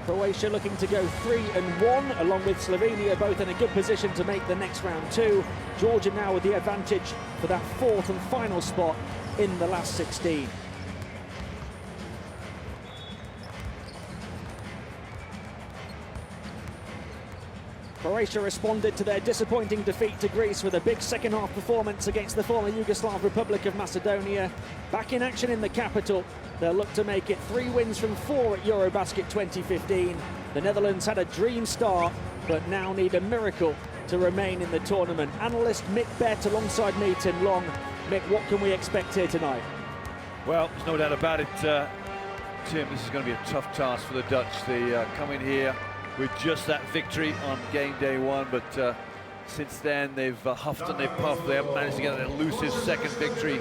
Croatia looking to go 3-1, along with Slovenia both in a good position to make the next round 2. Georgia now with the advantage for that 4th and final spot in the last 16. Croatia responded to their disappointing defeat to Greece with a big second-half performance against the former Yugoslav Republic of Macedonia. Back in action in the capital, they'll look to make it 3 wins from 4 at Eurobasket 2015. The Netherlands had a dream start, but now need a miracle to remain in the tournament. Analyst Mick Bett alongside me, Tim Long. Mick, what can we expect here tonight? Well, there's no doubt about it, Tim, this is going to be a tough task for the Dutch. They come in here with just that victory on game day 1, but since then they've huffed and they've puffed. They haven't managed to get an elusive second victory,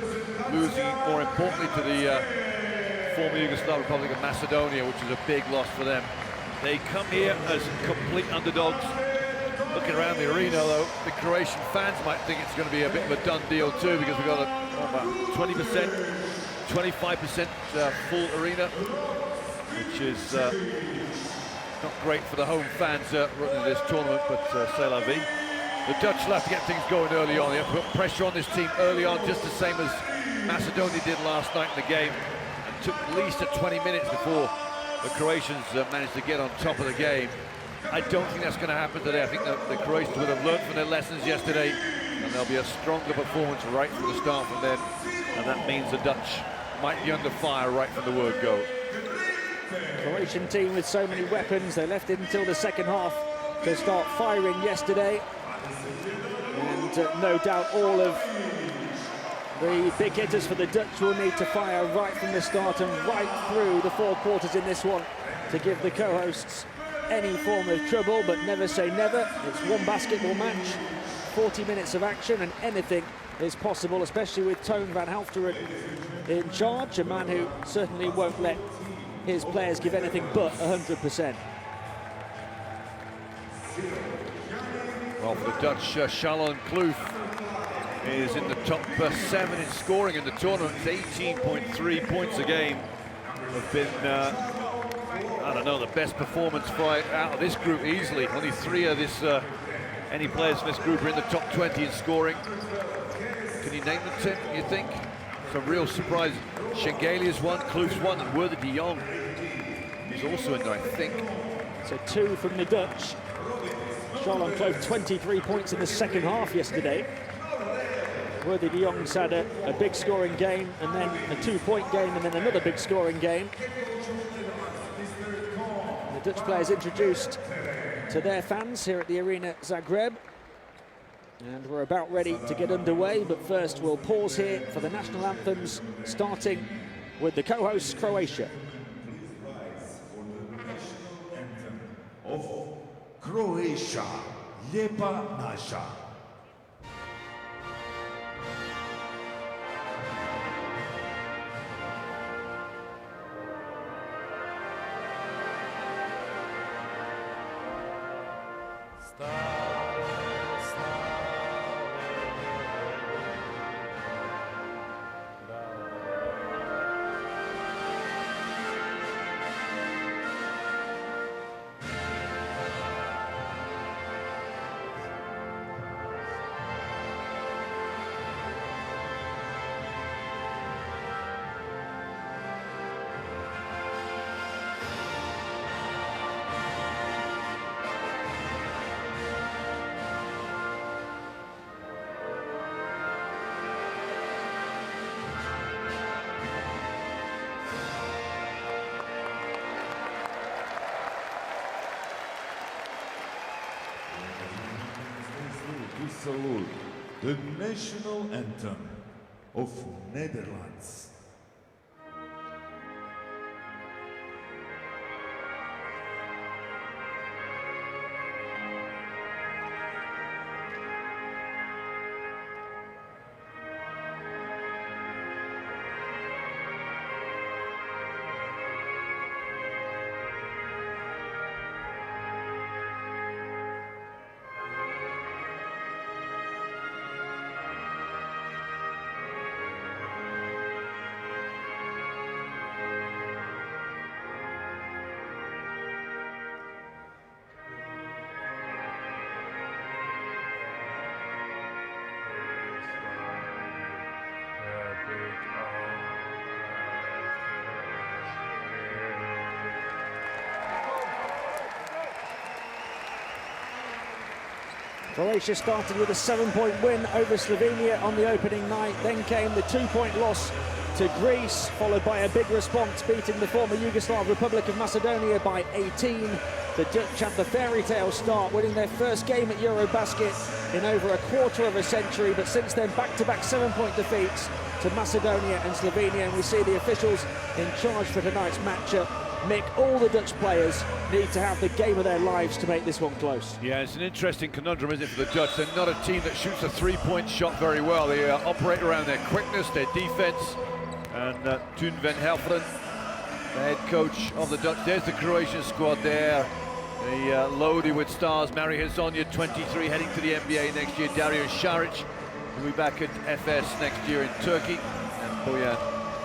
losing more importantly to the former Yugoslav Republic of Macedonia, which is a big loss for them. They come here as complete underdogs. Looking around the arena though, the Croatian fans might think it's going to be a bit of a done deal too, because we've got about 20%, 25% full arena, which is not great for the home fans running this tournament, but c'est la vie. The Dutch will have to get things going early on. They have to put pressure on this team early on, just the same as Macedonia did last night in the game, and took at least 20 minutes before the Croatians managed to get on top of the game. I don't think that's going to happen today. I think that the Croatians would have learned from their lessons yesterday, and there'll be a stronger performance right from the start from them, and that means the Dutch might be under fire right from the word go. Croatian team with so many weapons, they left it until the second half to start firing yesterday. And no doubt all of the big hitters for the Dutch will need to fire right from the start and right through the 4 quarters in this one to give the co-hosts any form of trouble, but never say never. It's one basketball match, 40 minutes of action, and anything is possible, especially with Toon van Halfteren in charge, a man who certainly won't let his players give anything but 100%. Well, for the Dutch, Charlotte Kloof is in the top 7 in scoring in the tournament. It's 18.3 points a game. Have been, I don't know, the best performance out of this group easily. Only 3 of this, any players in this group are in the top 20 in scoring. Can you name them, Tim, you think? Some real surprise. Schengelius one, Kloof's one, and Werder de Jong is also in there, I think. So 2 from the Dutch. Charlotte Kloof 23 points in the second half yesterday. Werder de Jong's had a big scoring game, and then a 2-point game, and then another big scoring game. The Dutch players introduced to their fans here at the Arena Zagreb. And we're about ready to get underway, but first we'll pause here for the national anthems, starting with the co-hosts, Croatia. Of Croatia, Lijepa naša. Salute the national anthem of Netherlands. Croatia started with a 7-point win over Slovenia on the opening night. Then came the 2-point loss to Greece, followed by a big response, beating the former Yugoslav Republic of Macedonia by 18. The Dutch had the fairy tale start, winning their first game at Eurobasket in over a quarter of a century, but since then back-to-back 7-point defeats to Macedonia and Slovenia, and we see the officials in charge for tonight's matchup. Mick, all the Dutch players need to have the game of their lives to make this one close. Yeah, it's an interesting conundrum, isn't it, for the Dutch? They're not a team that shoots a three-point shot very well. They operate around their quickness, their defense, and Toon van Helfteren, the head coach of the Dutch. There's the Croatian squad there. They loaded with stars. Mario Hezonja, 23, heading to the NBA next year. Dario Saric will be back at FS next year in Turkey. And Bojan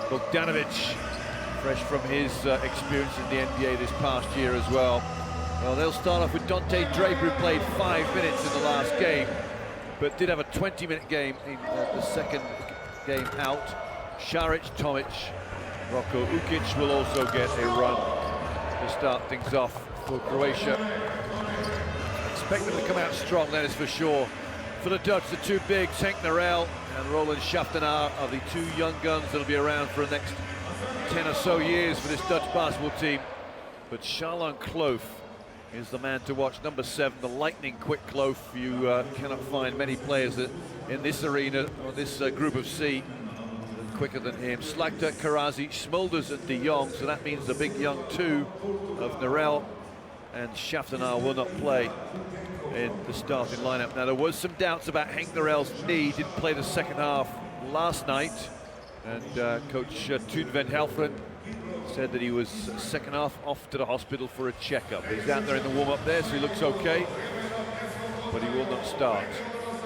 Bogdanovic, fresh from his experience in the NBA this past year as well. Well, they'll start off with Dante Draper, who played 5 minutes in the last game, but did have a 20-minute game in the second game out. Saric, Tomic, Roko Ukic will also get a run to start things off for Croatia. Expect them to come out strong, that is for sure. For the Dutch, the two bigs, Henk Narel and Roland Schaftenaar, are the two young guns that'll be around for the next 10 or so years for this Dutch basketball team. But Charlon Kloof is the man to watch, number 7, the lightning quick Kloof. You cannot find many players that in this arena, or this group of C, quicker than him. Slagter, Karadzic, Smulders and de Jong, so that means the big young two of Narel and Schaftenaar will not play in the starting lineup. Now, there was some doubts about Henk Narel's knee. Didn't play the second half last night, and coach Toon van Helfteren said that he was second half off to the hospital for a checkup. He's out there in the warm-up there, so he looks okay, but he will not start.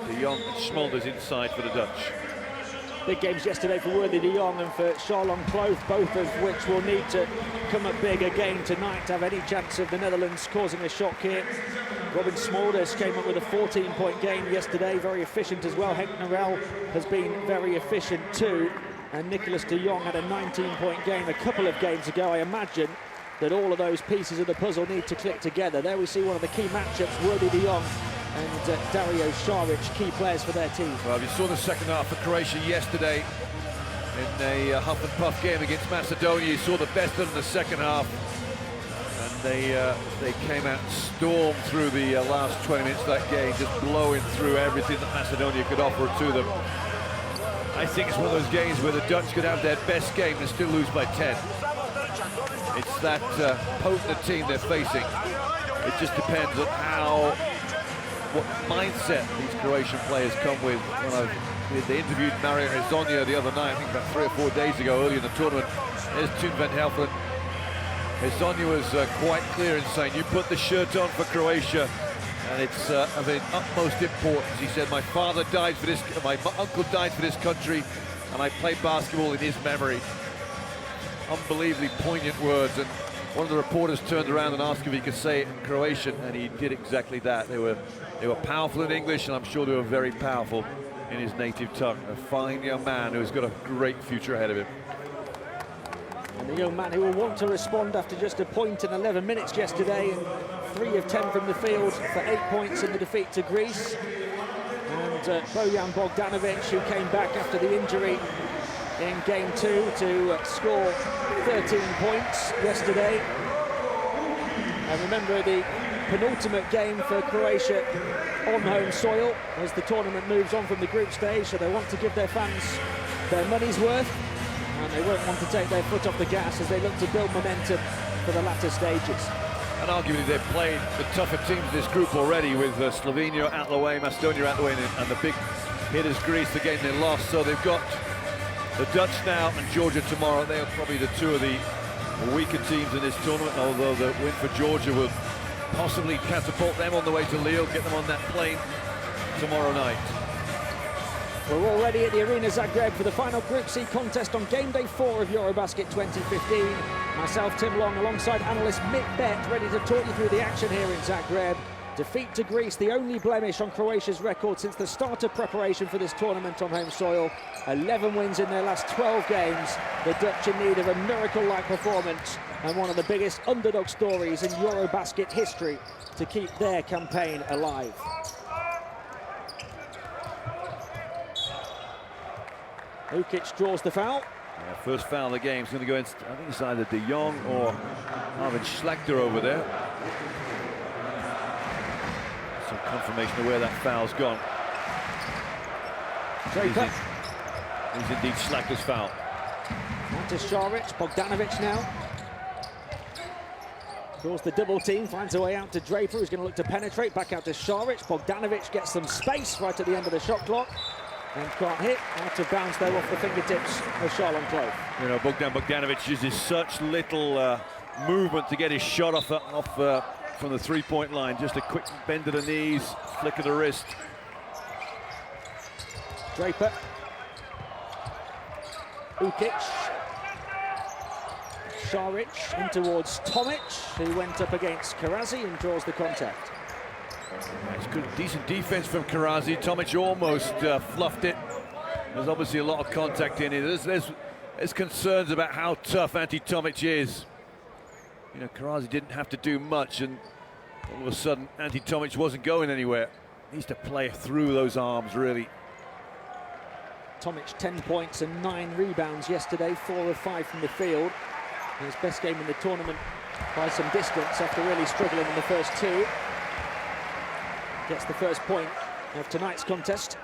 De Jong and Smulders inside for the Dutch. Big games yesterday for Worthy de Jong and for Charlon Kloof, both of which will need to come up big again tonight to have any chance of the Netherlands causing a shock here. Robin Smulders came up with a 14-point game yesterday, very efficient as well. Henk Narel has been very efficient too, and Nicolas de Jong had a 19-point game a couple of games ago. I imagine that all of those pieces of the puzzle need to click together. There we see one of the key matchups, Worthy de Jong and Dario Saric, key players for their team. Well, you saw the second half for Croatia yesterday in a huff and puff game against Macedonia. You saw the best of them in the second half, and they came out and stormed through the last 20 minutes of that game, just blowing through everything that Macedonia could offer to them. I think it's one of those games where the Dutch could have their best game and still lose by 10. It's that potent team they're facing. It just depends on what mindset these Croatian players come with. When they interviewed Mario Hezonja the other night, I think about 3 or 4 days ago, early in the tournament. There's Toon van Helfteren. Hezonja was quite clear in saying, you put the shirt on for Croatia, and it's of the utmost importance. He said, my father died for this, my uncle died for this country, and I play basketball in his memory. Unbelievably poignant words, and one of the reporters turned around and asked if he could say it in Croatian, and he did exactly that. They were powerful in English, and I'm sure they were very powerful in his native tongue. A fine young man who's got a great future ahead of him. And a young man who will want to respond after just a point in 11 minutes yesterday, and 3 of 10 from the field for 8 points in the defeat to Greece. And Bojan Bogdanovic, who came back after the injury in game 2 to score 13 points yesterday. And remember, the penultimate game for Croatia on home soil as the tournament moves on from the group stage, so they want to give their fans their money's worth, and they won't want to take their foot off the gas as they look to build momentum for the latter stages. And arguably they've played the tougher teams in this group already, with Slovenia out the way, Macedonia out the way, and the big hitters Greece, the game they lost. So they've got the Dutch now and Georgia tomorrow. They are probably the two of the weaker teams in this tournament, although the win for Georgia will possibly catapult them on the way to Lille, get them on that plane tomorrow night. We're already at the Arena Zagreb for the final Group C contest on game day 4 of Eurobasket 2015. Myself, Tim Long, alongside analyst Mick Bett, ready to talk you through the action here in Zagreb. Defeat to Greece, the only blemish on Croatia's record since the start of preparation for this tournament on home soil. 11 wins in their last 12 games. The Dutch in need of a miracle-like performance and one of the biggest underdog stories in Eurobasket history to keep their campaign alive. Ukic draws the foul. Yeah, first foul of the game is going to go against, I think it's either De Jong or Arvin Schlachter over there. Some confirmation of where that foul's gone. Draper. He's indeed Schlachter's foul. On to Šarić, Bogdanović now. Draws the double team, finds a way out to Draper, who's going to look to penetrate, back out to Šarić. Bogdanović gets some space right at the end of the shot clock and can't hit. Out of bounds though off the fingertips of Charlon Clove. You know, Bogdanović uses such little movement to get his shot off from the three-point line. Just a quick bend of the knees, flick of the wrist. Draper. Ukic. Šarić in towards Tomic, who went up against Karazi and draws the contact. It's good, decent defense from Karazi. Tomic almost fluffed it. There's obviously a lot of contact in it. There's concerns about how tough Tomic is. You know, Karazi didn't have to do much, and all of a sudden, Tomic wasn't going anywhere. Needs to play through those arms, really. Tomic 10 points and 9 rebounds yesterday, 4 of 5 from the field. His best game in the tournament by some distance after really struggling in the first 2. Gets the first point of tonight's contest.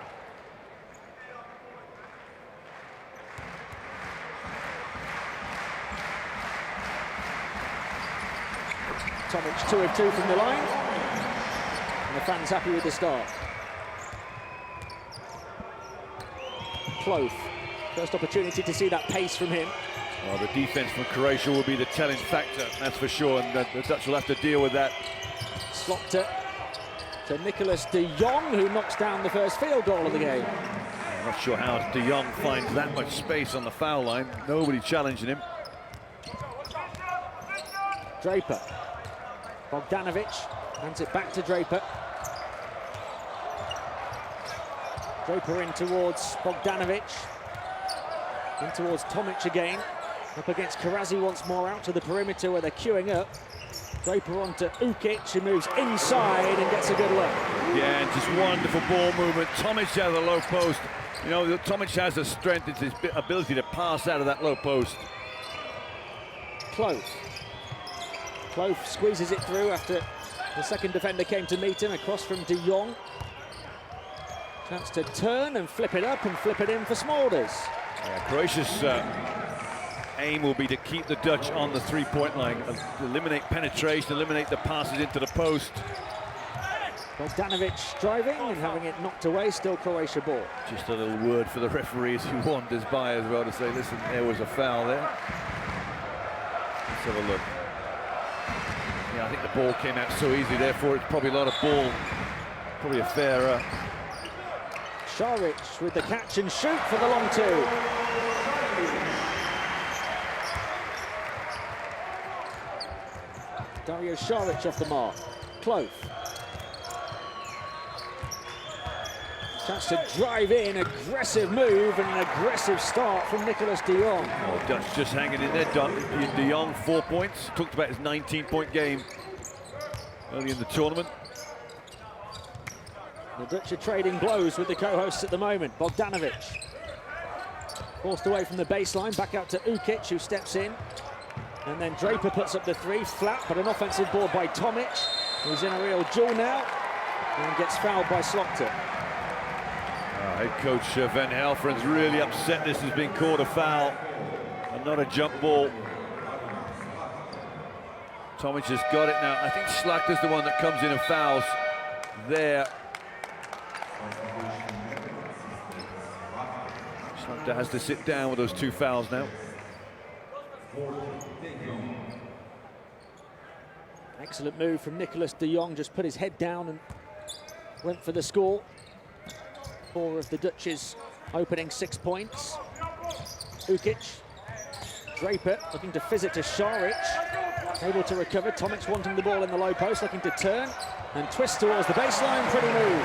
Tomic 2 of 2 from the line. And the fans happy with the start. Clove, first opportunity to see that pace from him. Well, the defense from Croatia will be the telling factor, that's for sure, and the Dutch will have to deal with that. Slokter to Nicolas de Jong, who knocks down the first field goal of the game. I'm not sure how de Jong finds that much space on the foul line. Nobody challenging him. Draper. Bogdanović hands it back to Draper. Draper in towards Bogdanović. In towards Tomic again. Up against Karazi once more, out to the perimeter where they're queuing up. Draper on to Ukic, who moves inside and gets a good look. Yeah, and just wonderful ball movement. Tomic out of the low post. You know, Tomic has the strength, it's his ability to pass out of that low post. Clove. Clove squeezes it through after the second defender came to meet him, across from de Jong. Chance to turn and flip it up and flip it in for Smulders. Yeah, Croatia's aim will be to keep the Dutch on the three-point line, eliminate penetration, eliminate the passes into the post. Bogdanović driving and having it knocked away, still Croatia ball. Just a little word for the referees who wanders by as well to say, listen, there was a foul there. Let's have a look. Yeah, I think the ball came out so easily, therefore it's probably a lot of ball. Probably a fair... Šarić with the catch and shoot for the long 2. Dario Šarić off the mark. Clove. Chance to drive in, aggressive move and an aggressive start from Nicolas de Jong. Oh, Dutch just hanging in there. De Jong 4 points. Talked about his 19-point game early in the tournament. The Dutch are trading blows with the co-hosts at the moment. Bogdanović forced away from the baseline, back out to Ukic, who steps in. And then Draper puts up the 3, flat, but an offensive ball by Tomic, who's in a real duel now, and gets fouled by Slokter. Head coach Van Helfren's really upset this has been called a foul and not a jump ball. Tomic has got it now. I think Slachter's the one that comes in and fouls there. Slachter has to sit down with those 2 fouls now. Excellent move from Nicolas de Jong, just put his head down and went for the score. 4 of the Dutch's opening 6 points. Ukic, Draper looking to fizz it to Šarić, able to recover. Tomic wanting the ball in the low post, looking to turn and twist towards the baseline. Pretty move.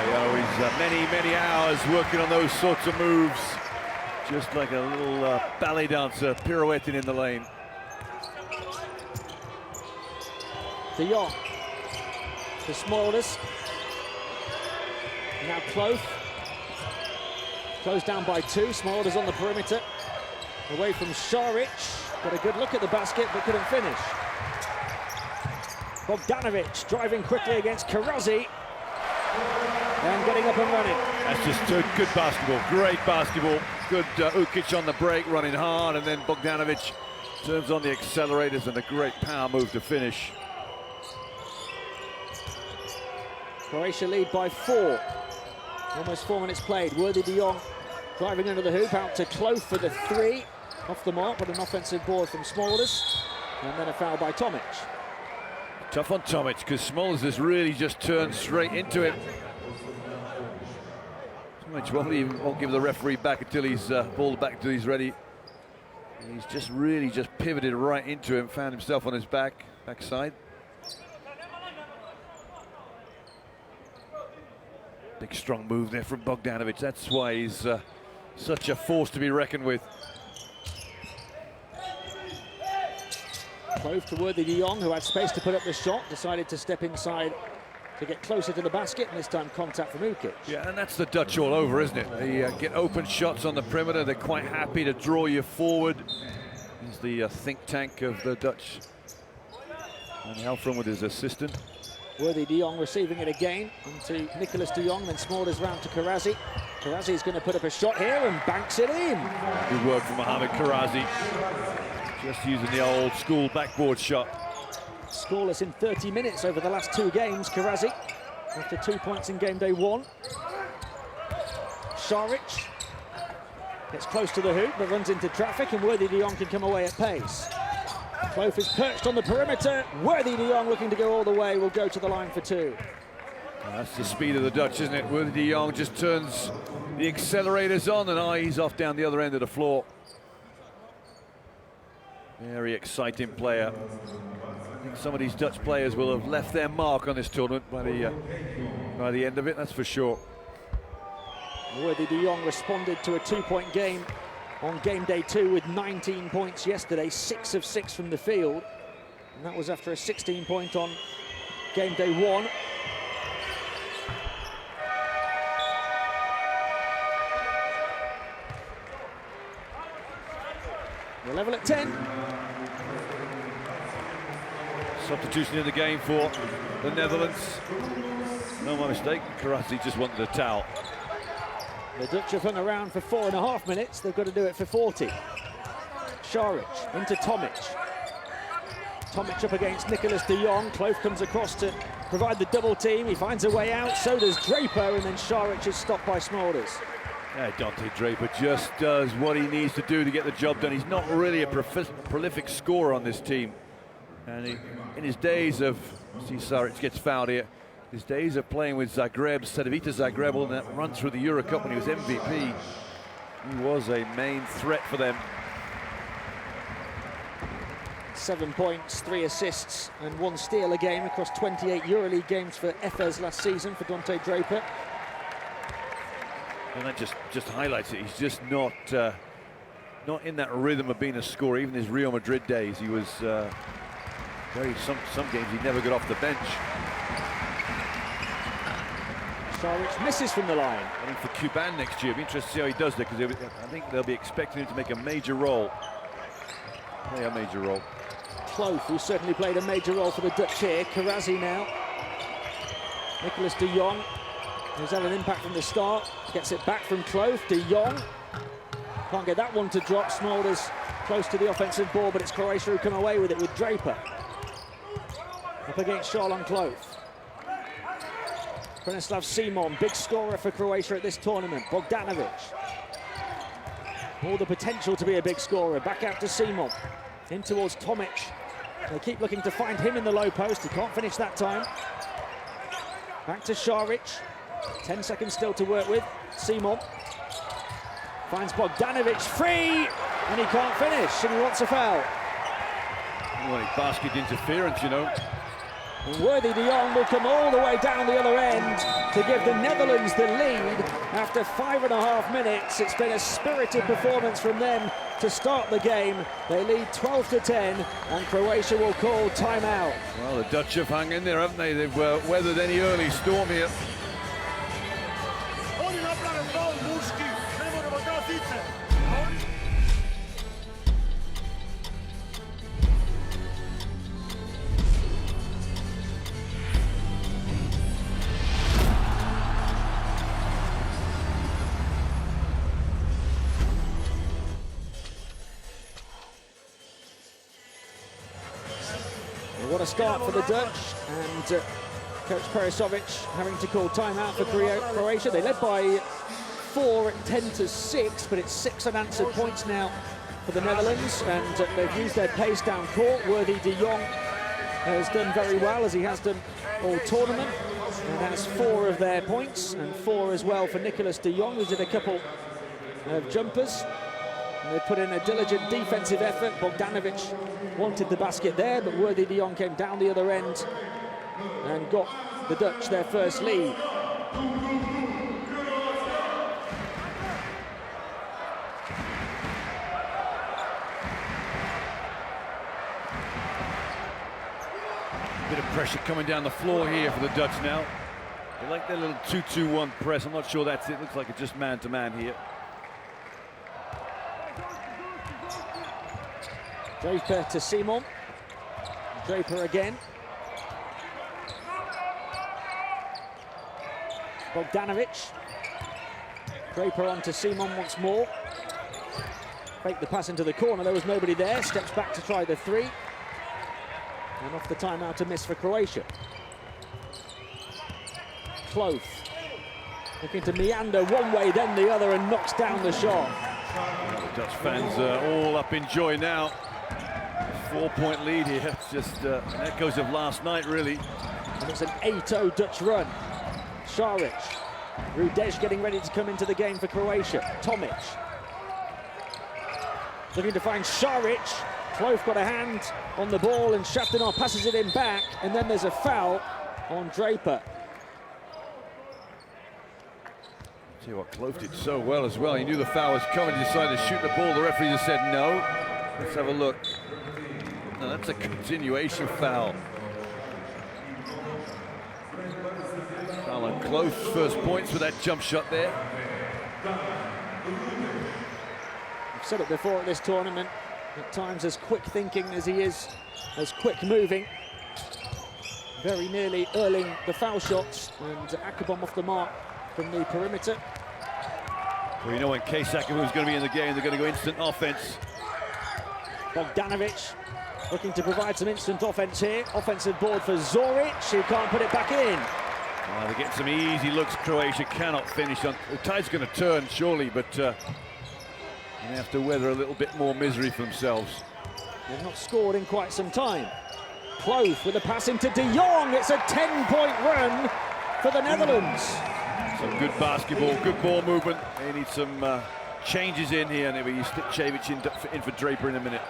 You know, he's many hours working on those sorts of moves, just like a little ballet dancer pirouetting in the lane. De Jong to Smulders. Now Clove. Closed down by 2. Smolders on the perimeter. Away from Šarić. Got a good look at the basket, but couldn't finish. Bogdanovic driving quickly against Karazi. And getting up and running. That's just good basketball, great basketball. Good Ukic on the break, running hard, and then Bogdanovic turns on the accelerators and a great power move to finish. Croatia lead by 4. Almost 4 minutes played. Worthy de Jong driving under the hoop, out to Clough for the 3. Off the mark, but an offensive board from Smolders. And then a foul by Tomic. Tough on Tomic, because Smolders has really just turned straight into him. Tomic won't give the referee back until he's ball back until he's ready. He's just really pivoted right into him, found himself on his backside. Big strong move there from Bogdanovic. That's why he's such a force to be reckoned with. Clough to Worthy de Jong, who had space to put up the shot, decided to step inside to get closer to the basket, and this time contact from Ukic. Yeah, and that's the Dutch all over, isn't it? They get open shots on the perimeter. They're quite happy to draw you forward. He's the think tank of the Dutch. And Helfram with his assistant. Worthy de Jong receiving it again into Nicolas de Jong, then Smolders round to Karazi. Karazi's going to put up a shot here and banks it in. Good work from Mohamed Karazi. Just using the old school backboard shot. Scoreless in 30 minutes over the last 2 games, Karazi, after 2 points in game day 1. Šarić gets close to the hoop, but runs into traffic, and Worthy de Jong can come away at pace. Clough is perched on the perimeter. Worthy de Jong looking to go all the way, will go to the line for 2. That's the speed of the Dutch, isn't it? Worthy de Jong just turns the accelerators on and eyes off down the other end of the floor. Very exciting player. I think some of these Dutch players will have left their mark on this tournament by the end of it, that's for sure. Worthy de Jong responded to a 2-point game on game day 2 with 19 points yesterday, 6 of 6 from the field. And that was after a 16-point on game day 1. We're level at 10. Substitution in the game for the Netherlands. No mistake, Karazi just wanted a towel. The Dutch have hung around for 4.5 minutes. They've got to do it for 40. Šarić into Tomic. Tomic up against Nicolas de Jong. Clough comes across to provide the double team. He finds a way out, so does Draper, and then Šarić is stopped by Smolders. Yeah, Dante Draper just does what he needs to do to get the job done. He's not really a prolific scorer on this team. And in his days of, see Šarić gets fouled here, his days of playing with Zagreb, Cedevita Zagreb, and that run through the Euro Cup when he was MVP, he was a main threat for them. 7 points, 3 assists, and 1 steal a game across 28 EuroLeague games for Efes last season for Dante Draper. And that just highlights it. He's just not in that rhythm of being a scorer. Even his Real Madrid days, he was some games he never got off the bench. Šarić misses from the line. I think for Cuban next year, it'll be interesting to see how he does there, because I think they'll be expecting him to make a major role. Play a major role. Clough, who certainly played a major role for the Dutch here. Karazi now. Nicolas de Jong, who's had an impact from the start, gets it back from Clough. De Jong can't get that one to drop. Smolders close to the offensive ball, but it's Croatia who come away with it with Draper. Up against Šarlon Clough. Branislav Simon, big scorer for Croatia at this tournament. Bogdanovic. All the potential to be a big scorer. Back out to Simon. In towards Tomic. They keep looking to find him in the low post. He can't finish that time. Back to Šarić. 10 seconds still to work with. Simon finds Bogdanovic free, and he can't finish, and he wants a foul. Well, basket interference, you know. And Worthy de Jong will come all the way down the other end to give the Netherlands the lead after 5.5 minutes. It's been a spirited performance from them to start the game. They lead 12-10, and Croatia will call timeout. Well, the Dutch have hung in there, haven't they? They've weathered any early storm here. a start for the Dutch, and Coach Perisovic having to call timeout for Croatia. They led by 4 at 10-6, but it's 6 unanswered points now for the Netherlands, and they've used their pace down court. Worthy de Jong has done very well, as he has done all tournament, and has 4 of their points, and 4 as well for Nicolas de Jong, who did a couple of jumpers. And they put in a diligent defensive effort. Bogdanovic wanted the basket there, but Worthy de Jong came down the other end and got the Dutch their first lead. Bit of pressure coming down the floor here for the Dutch now. They like their little 2-2-1 press. I'm not sure that's it. Looks like it's just man-to-man here. Draper to Simon. Draper again. Bogdanovic. Draper on to Simon once more. Faked the pass into the corner. There was nobody there. Steps back to try the 3. And off the timeout to miss for Croatia. Cloth looking to meander one way, then the other, and knocks down the shot. The Dutch fans all up in joy now. 4-point lead here. It's just an echoes of last night, really. And it's an 8-0 Dutch run. Šarić. Rudej getting ready to come into the game for Croatia. Tomic. Looking to find Šarić. Cloth got a hand on the ball, and Šaftanov passes it in back, and then there's a foul on Draper. Tell you what, Cloth did so well as well. He knew the foul was coming. He decided to shoot the ball. The referee just said no. Let's have a look. No, that's a continuation foul. Foul on Cloth's first points with that jump shot there. I've said it before at this tournament. At times as quick thinking as he is, as quick moving. Very nearly earning the foul shots, and Akabom off the mark from the perimeter. Well, you know, when Case Akabom's going to be in the game, they're going to go instant offense. Bogdanovic looking to provide some instant offense here. Offensive board for Zoric, who can't put it back in. They're getting some easy looks. Croatia cannot finish on. The tide's going to turn, surely, but they have to weather a little bit more misery for themselves. They've not scored in quite some time. Cloth with a pass into de Jong. It's a 10-point run for the Netherlands. Some good basketball, good ball movement. They need some changes in here, and maybe you stick Šević in for Draper in a minute.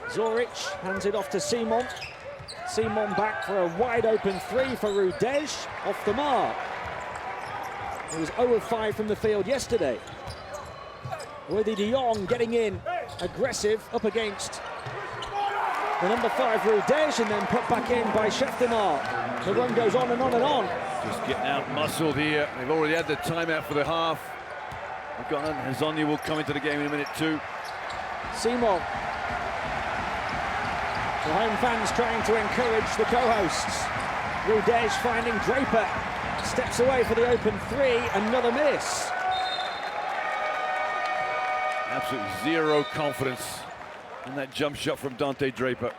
Zoric hands it off to Simon. Simon back for a wide-open 3 for Rudej, off the mark. He was 0 of 5 from the field yesterday. Worthy de Jong getting in, aggressive up against the number 5 Rudej, and then put back in by Šaftanov. The run goes on and on and on. Just getting out muscled here. They've already had the timeout for the half. Hazonia will come into the game in a minute too. Simon. The home fans trying to encourage the co-hosts. Rudej finding Draper. Steps away for the open 3, another miss. Absolutely zero confidence in that jump shot from Dante Draper.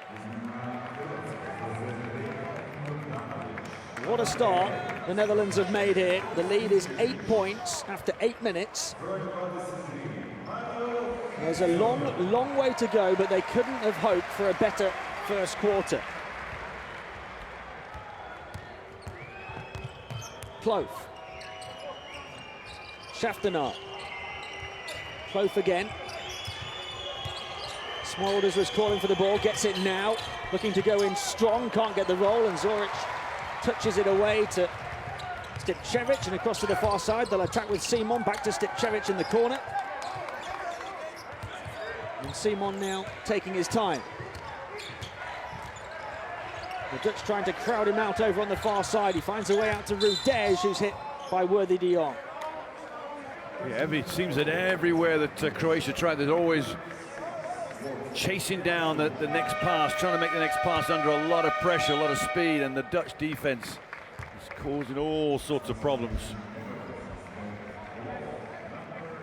What a start the Netherlands have made here. The lead is 8 points after 8 minutes. There's a long, long way to go, but they couldn't have hoped for a better first quarter. Cloth. Šaftanov. Cloth again. Smolders was calling for the ball, gets it now. Looking to go in strong, can't get the roll, and Zoric touches it away to Stipčević, and across to the far side. They'll attack with Simon, back to Stipčević in the corner. And Simon now taking his time. The Dutch trying to crowd him out over on the far side. He finds a way out to Rudej, who's hit by Worthy de Jong. Yeah, it seems that everywhere that Croatia tried, they're always chasing down the next pass, trying to make the next pass under a lot of pressure, a lot of speed, and the Dutch defense is causing all sorts of problems.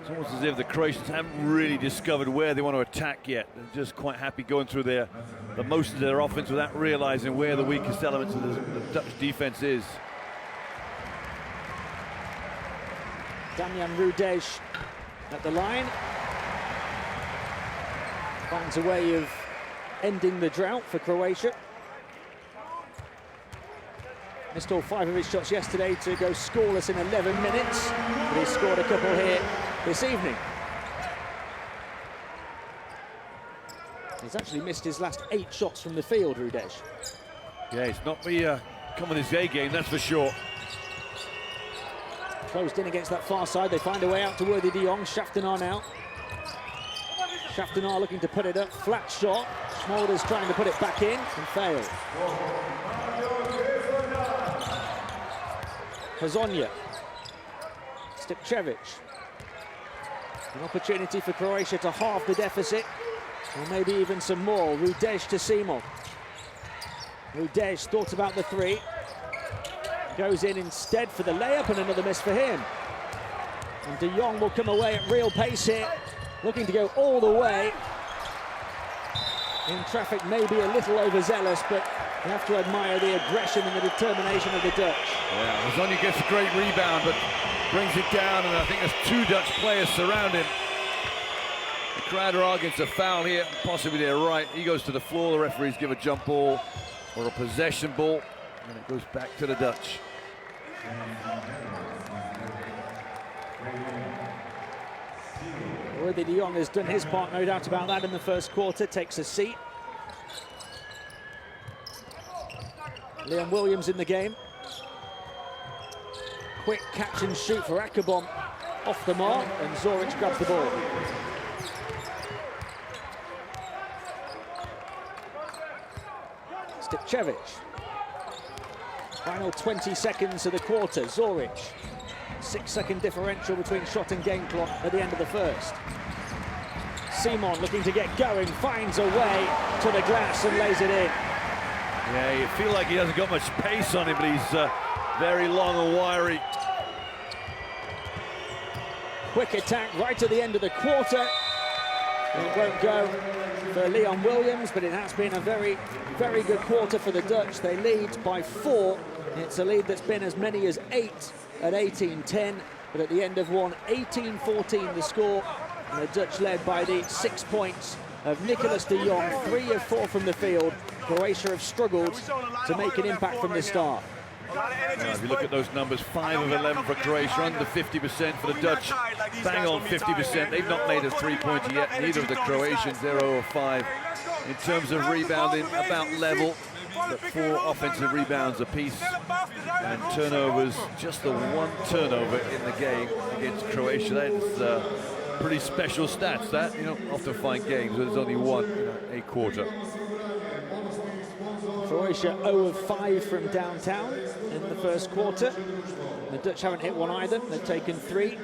It's almost as if the Croatians haven't really discovered where they want to attack yet. They're just quite happy going through the most of their offense without realizing where the weakest elements of the Dutch defense is. Damjan Rudej at the line. Finds a way of ending the drought for Croatia. Missed all 5 of his shots yesterday to go scoreless in 11 minutes, but he's scored a couple here this evening. He's actually missed his last 8 shots from the field, Rudej. Yeah, it's not the come on his A game, that's for sure. Closed in against that far side. They find a way out to Worthy de Jong. Schaftenaar now. Schaftenaar looking to put it up. Flat shot. Smolders trying to put it back in and failed. Hazonia. Stipčević. An opportunity for Croatia to halve the deficit, or maybe even some more. Rudej to Simon. Rudej thought about the 3. Goes in instead for the layup, and another miss for him. And de Jong will come away at real pace here, looking to go all the way. In traffic, maybe a little overzealous, but you have to admire the aggression and the determination of the Dutch. Yeah, Hazonia gets a great rebound, but brings it down, and I think there's 2 Dutch players surround him. The crowd are arguing it's a foul here, possibly they're right. He goes to the floor, the referees give a jump ball or a possession ball, and it goes back to the Dutch. Worthy de Jong has done his part, no doubt about that, in the first quarter. Takes a seat. Liam Williams in the game. Quick catch and shoot for Akabom off the mark, and Zoric grabs the ball. Stipčević. Final 20 seconds of the quarter. Zoric. 6-second differential between shot and game clock at the end of the first. Simon looking to get going, finds a way to the glass and lays it in. Yeah, you feel like he hasn't got much pace on him, but he's very long and wiry. Quick attack right at the end of the quarter. It won't go for Leon Williams, but it has been a very, very good quarter for the Dutch. They lead by 4. It's a lead that's been as many as 8 at 18-10, but at the end of one, 18-14 the score, and the Dutch led by the 6 points of Nicolas de Jong, 3 of 4 from the field. Croatia have struggled to make an impact from the start. If you look at those numbers, 5 of 11 for Croatia, under 50% for the Dutch, bang on 50%. They've not made a 3-pointer yet, neither of the Croatians, 0 of 5. In terms of rebounding, about level, but 4 offensive rebounds apiece. And turnovers, just the 1 turnover in the game against Croatia. That's pretty special stats, that. You don't often find games where there's only 1 in a quarter. Croatia 0 of 5 from downtown in the first quarter. The Dutch haven't hit one either. They've taken 3.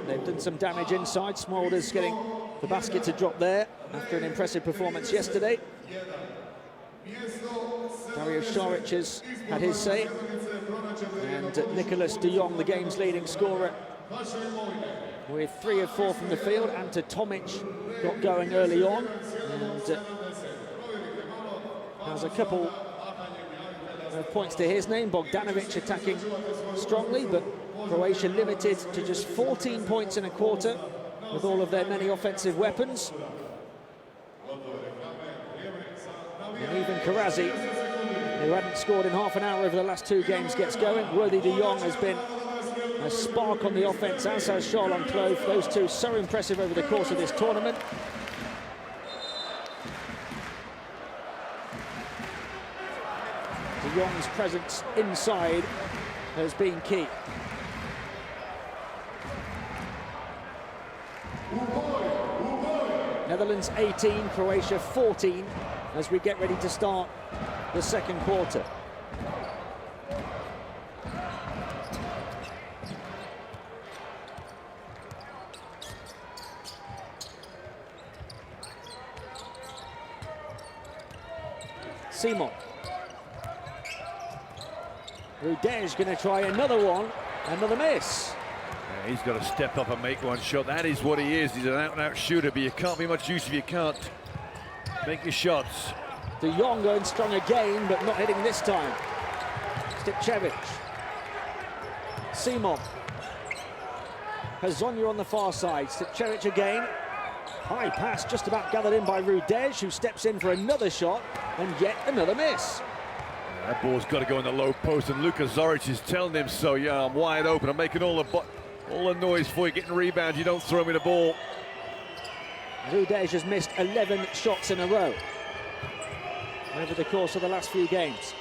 They've done some damage inside. Smolders getting the basket to drop there after an impressive performance yesterday. Dario Saric has had his say. And Nicolas de Jong, the game's leading scorer, with 3 of 4 from the field. Ante Tomic got going early on and has a couple of points to his name. Bogdanovic attacking strongly, but Croatia limited to just 14 points in a quarter with all of their many offensive weapons. And even Karazi, who hadn't scored in half an hour over the last 2 games, gets going. Worthy de Jong has been a spark on the offense, as has Charles Clove. Those 2 so impressive over the course of this tournament. De Jong's presence inside has been key. Netherlands 18, Croatia 14, as we get ready to start the second quarter. Simon. Rudej going to try another one, another miss. Yeah, he's got to step up and make one shot. That is what he is. He's an out-and-out shooter, but you can't be much use if you can't make your shots. De Jong going strong again, but not hitting this time. Stipcevic. Simon. Hazonia on the far side. Stipcevic again. High pass just about gathered in by Rudej, who steps in for another shot, and yet another miss. That ball's got to go in the low post, and Luka Zoric is telling him so. Yeah, I'm wide open. I'm making all the noise for you. Getting rebounds. You don't throw me the ball. Rudej has missed 11 shots in a row over the course of the last few games.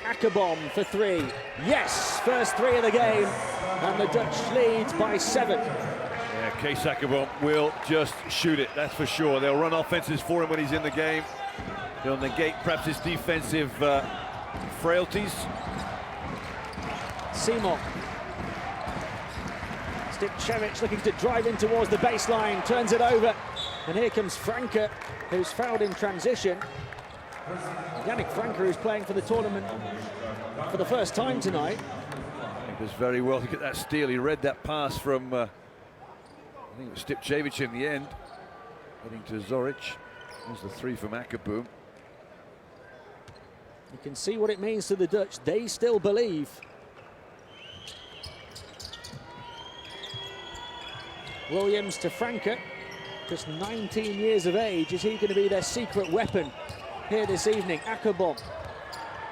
Akebom for three. Yes, first three of the game, and the Dutch lead by 7. Yeah, Kees Akebom will just shoot it, that's for sure. They'll run offenses for him when he's in the game. They'll negate perhaps his defensive frailties. Simon. Stipcevic looking to drive in towards the baseline, turns it over, and here comes Franke, who's fouled in transition. Yannick Franke, who's playing for the tournament for the first time tonight. He does very well to get that steal. He read that pass from, I think it was Stipcevic in the end, heading to Zoric. There's the three from Akebom. You can see what it means to the Dutch. They still believe. Williams to Franke, just 19 years of age. Is he going to be their secret weapon here this evening? Akebom.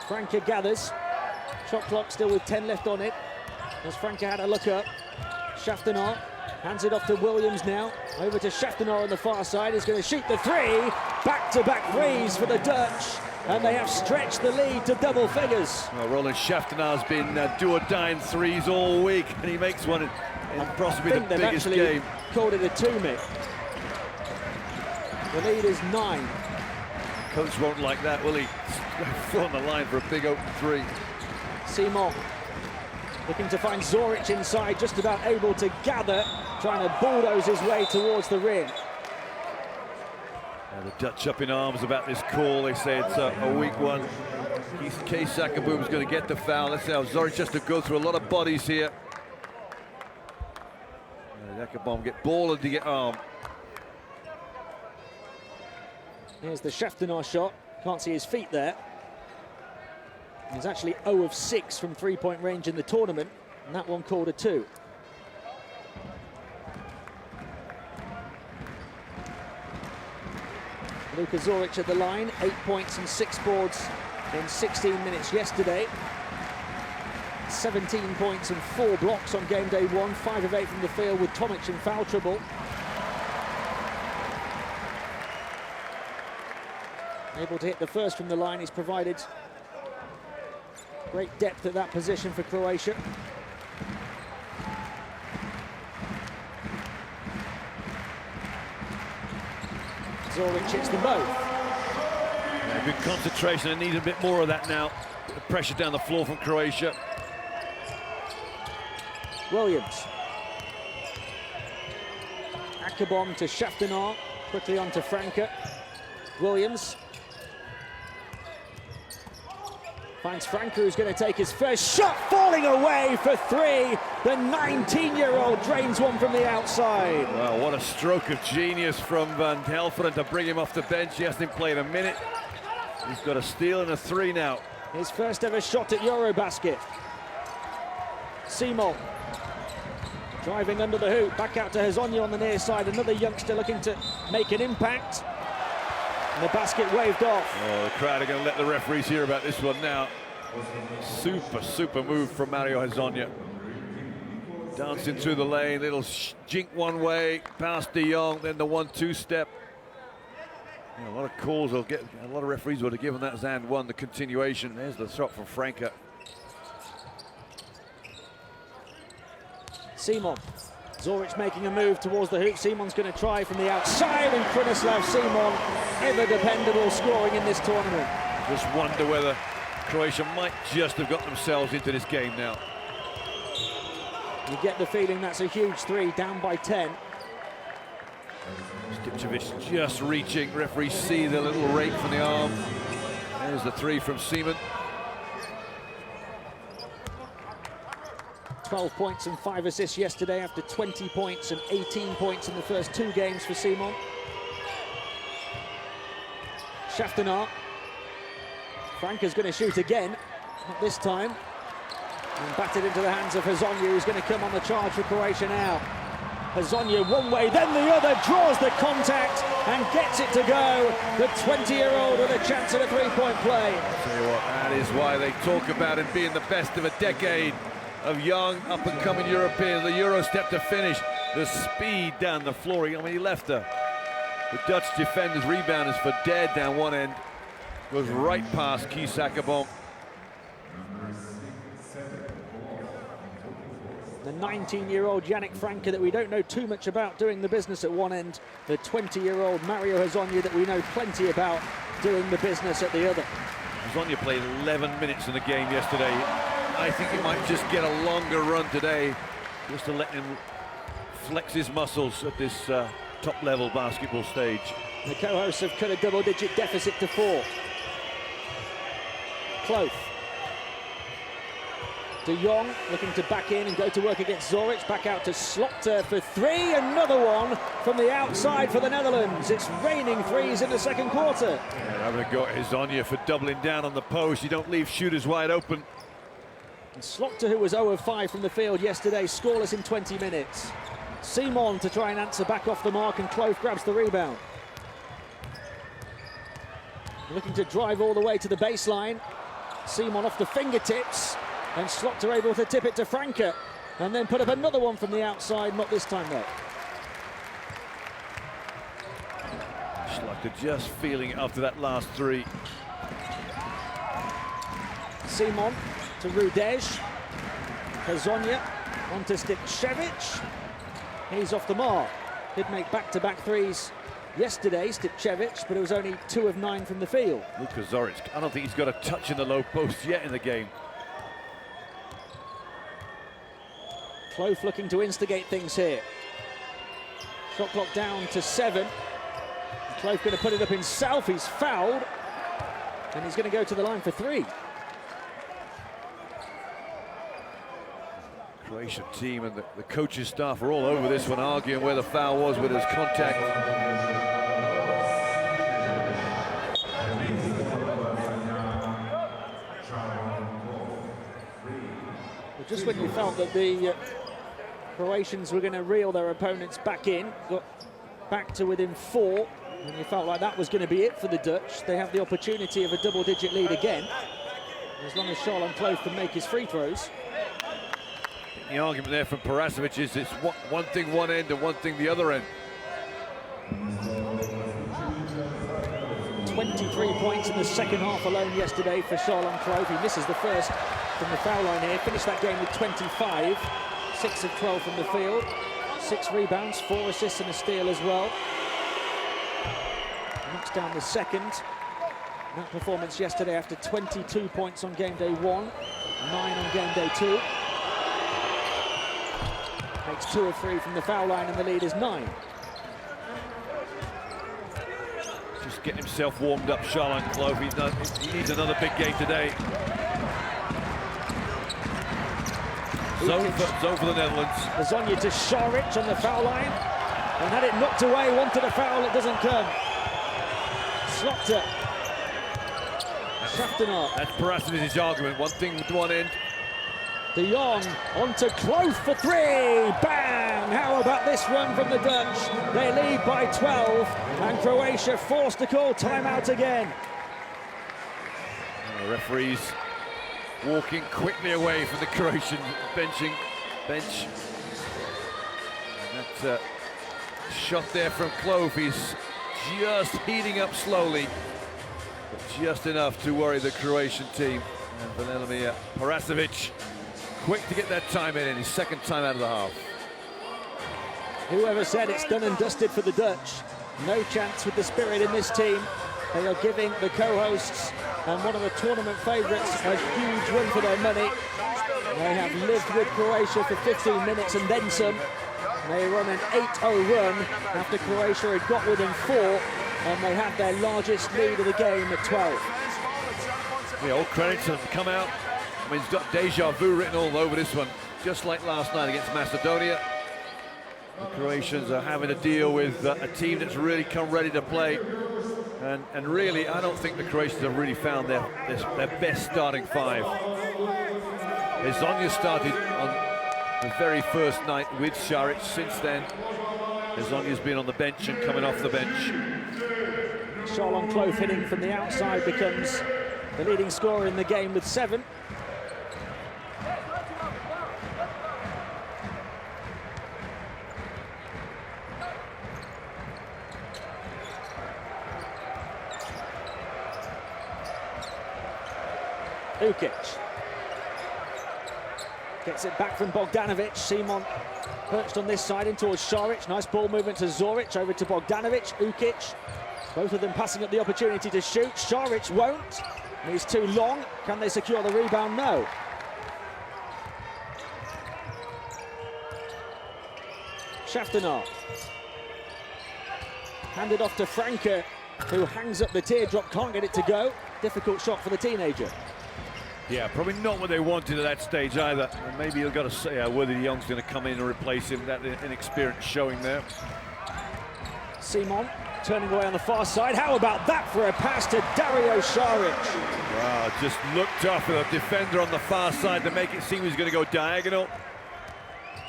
Franke gathers. Shot clock still with 10 left on it. As Franke had a look up. Schaftenaar hands it off to Williams now. Over to Schaftenaar on the far side. He's going to shoot the three. Back-to-back threes for the Dutch. And they have stretched the lead to double figures. Well, Roland Schaftenaar's been do-or-die threes all week, and he makes one in possibly the biggest game. Called it a 2-minute. The lead is 9. Coach won't like that, will he? On the line for a big open three. Simon looking to find Zoric inside, just about able to gather, trying to bulldoze his way towards the rim. The Dutch up in arms about this call. They say it's a weak one. Kees Akebom's going to get the foul. Let's see how Zoric has to go through a lot of bodies here. Akebom get ball and to get arm. Here's the Schaftenaar shot. Can't see his feet there. He's actually 0 of 6 from three-point range in the tournament, and that one called a 2. Luka Zoric at the line, 8 points and 6 boards in 16 minutes yesterday. 17 points and 4 blocks on game day 1, 5 of 8 from the field with Tomic in foul trouble. Able to hit the first from the line. He's provided great depth at that position for Croatia. Zoric hits them both. Yeah, good concentration, and needs a bit more of that now. Bit of pressure down the floor from Croatia. Williams. Akebom to Schaftenaar, quickly on to Franke. Williams finds Franke, who's going to take his first shot, falling away for 3. The 19-year-old drains one from the outside. Wow, what a stroke of genius from Van Helferen to bring him off the bench. He hasn't played a minute. He's got a steal and a 3 now. His first ever shot at Eurobasket. Simon driving under the hoop, back out to Hazonia on the near side. Another youngster looking to make an impact. And the basket waved off. Oh, the crowd are going to let the referees hear about this one now. Super move from Mario Hazonia. Dancing through the lane, little jink one way, past De Jong, then the 1-2 step. Yeah, a lot of calls will get, a lot of referees would have given that as and 1, the continuation. There's the shot from Franke. Simon. Zoric making a move towards the hoop. Simon's going to try from the outside, and Krunislav Simon, ever dependable scoring in this tournament. Just wonder whether Croatia might just have got themselves into this game now. You get the feeling that's a huge 3, down by 10. Stipcevic just reaching. Referee see the little rake from the arm. There's the 3 from Seaman. 12 points and 5 assists yesterday after 20 points and 18 points in the first 2 games for Simon. Shaftanar. Franca's going to shoot again, not this time. And batted into the hands of Hezonja, who's going to come on the charge for Croatia now. Hezonja one way, then the other, draws the contact and gets it to go. The 20-year-old with a chance at a 3-point play. I'll tell you what, that is why they talk about him being the best of a decade of young, up-and-coming Europeans. The Euro step to finish, the speed down the floor. I mean, he left the Dutch defenders, rebounders for dead down one end. Goes right past Kiesakabon. The 19-year-old Yannick Franca that we don't know too much about doing the business at one end. The 20-year-old Mario Hezonja that we know plenty about doing the business at the other. Hezonja played 11 minutes in the game yesterday. I think he might just get a longer run today, just to let him flex his muscles at this top-level basketball stage. The co-hosts have cut a double-digit deficit to 4. Cloth. De Jong looking to back in and go to work against Zoric. Back out to Slokter for 3. Another one from the outside for the Netherlands. It's raining threes in the second quarter. Yeah, having a go at Hezonja for doubling down on the post. You don't leave shooters wide open. And Slokter, who was 0 of 5 from the field yesterday, scoreless in 20 minutes. Simon to try and answer back off the mark, and Cloth grabs the rebound. Looking to drive all the way to the baseline. Simon off the fingertips. And Slokter able to tip it to Franca, and then put up another one from the outside, not this time though. Slokter just feeling it after that last 3. Simon to Rudej. Hezonja on to Stipcevic. He's off the mark. Did make back-to-back threes yesterday, Stipcevic, but it was only 2 of 9 from the field. Luka Zoric, I don't think he's got a touch in the low post yet in the game. Cloth looking to instigate things here. Shot clock down to 7. Cloth going to put it up himself. He's fouled. And he's going to go to the line for 3. Croatian team and the coaching staff are all over this one, arguing where the foul was with his contact. Just when you felt that the Croatians were going to reel their opponents back in, got back to within 4, and you felt like that was going to be it for the Dutch. They have the opportunity of a double-digit lead again, as long as Charles Cloth can make his free throws. The argument there from Parasovic is it's one thing one end and one thing the other end. 23 points in the second half alone yesterday for Charles Cloth. He misses the first from the foul line here. Finished that game with 25, 6 of 12 from the field, 6 rebounds, 4 assists and a steal as well. Knocks down the second. That performance yesterday after 22 points on game day 1, 9 on game day 2. Makes 2 of 3 from the foul line, and the lead is 9. Just getting himself warmed up, Charles Cloth. He needs another big game today. Zone for the Netherlands. Hezonja to Šarić on the foul line, and had it knocked away, wanted a foul, it doesn't come. Slokter. Shaftanar. That's Parasovic's argument. One thing with one end. De Jong onto Cloth for 3. Bang! How about this one from the Dutch? They lead by 12, and Croatia forced to call timeout again. The referees walking quickly away from the Croatian bench. That shot there from Cloth is just heating up slowly, but just enough to worry the Croatian team. And Velimir Parasovic quick to get that time in his second time out of the half. Whoever said it's done and dusted for the Dutch? No chance with the spirit in this team. They are giving the co-hosts and one of the tournament favourites a huge run for their money. They have lived with Croatia for 15 minutes and then some. They run an 8-0 run after Croatia had got within 4, and they have their largest lead of the game at 12. Yeah, all credit to them. Come out. I mean, it's got deja vu written all over this one. just like last night against Macedonia. The Croatians are having to deal with a team that's really come ready to play. And really, I don't think the Croatians have really found their best starting five. Zonia started on the very first night with Šarić. Since then, Zonia's been on the bench and coming off the bench. Šarlon Kloof hitting from the outside becomes the leading scorer in the game with 7. Ukic gets it back from Bogdanovic. Simon perched on this side in towards Šarić. Nice ball movement to Zoric, over to Bogdanovic. Ukic, both of them passing up the opportunity to shoot. Šarić won't. He's too long. Can they secure the rebound? No. Šaftanov handed off to Franke, who hangs up the teardrop, can't get it to go. Difficult shot for the teenager. Yeah, probably not what they wanted at that stage either. And maybe you've got to say Worthy de Jong's going to come in and replace him. That inexperience showing there. Simon turning away on the far side. How about that for a pass to Dario Šarić? Wow, just looked up with a defender on the far side to make it seem he was going to go diagonal.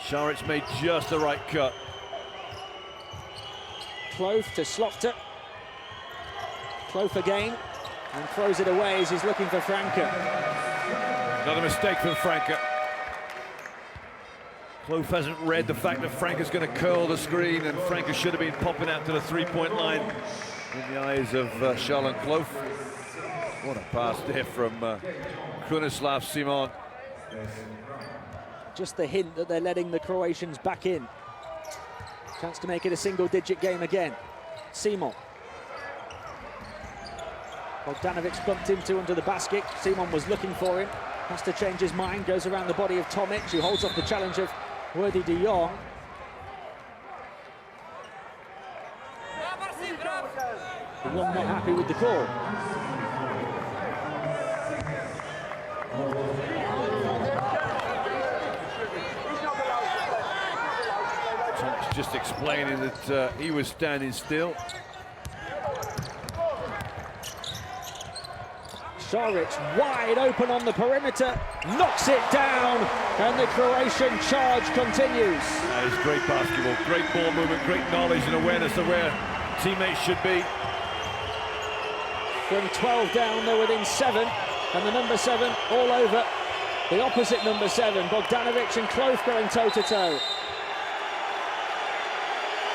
Šarić made just the right cut. Kloof to Slokter. Kloof again, and throws it away as he's looking for Franke. Another mistake from Franke. Kloof hasn't read the fact that Franke's going to curl the screen, and Franke should have been popping out to the three-point line in the eyes of Šarlon Kloof. What a pass there from Krunoslav Simon. Just the hint that they're letting the Croatians back in. Chance to make it a single-digit game again. Simon. Bogdanovic bumped into under the basket. Simon was looking for him. Has to change his mind. Goes around the body of Tomic, who holds off the challenge of Worthy de Jong. De Jong not happy with the call. Tomic's just explaining that he was standing still. Šarić wide open on the perimeter, knocks it down, and the Croatian charge continues. That is great basketball, great ball movement, great knowledge and awareness of where teammates should be. From 12 down, they're within 7, and the number 7 all over the opposite number 7. Bogdanovic and Kloof going toe-to-toe.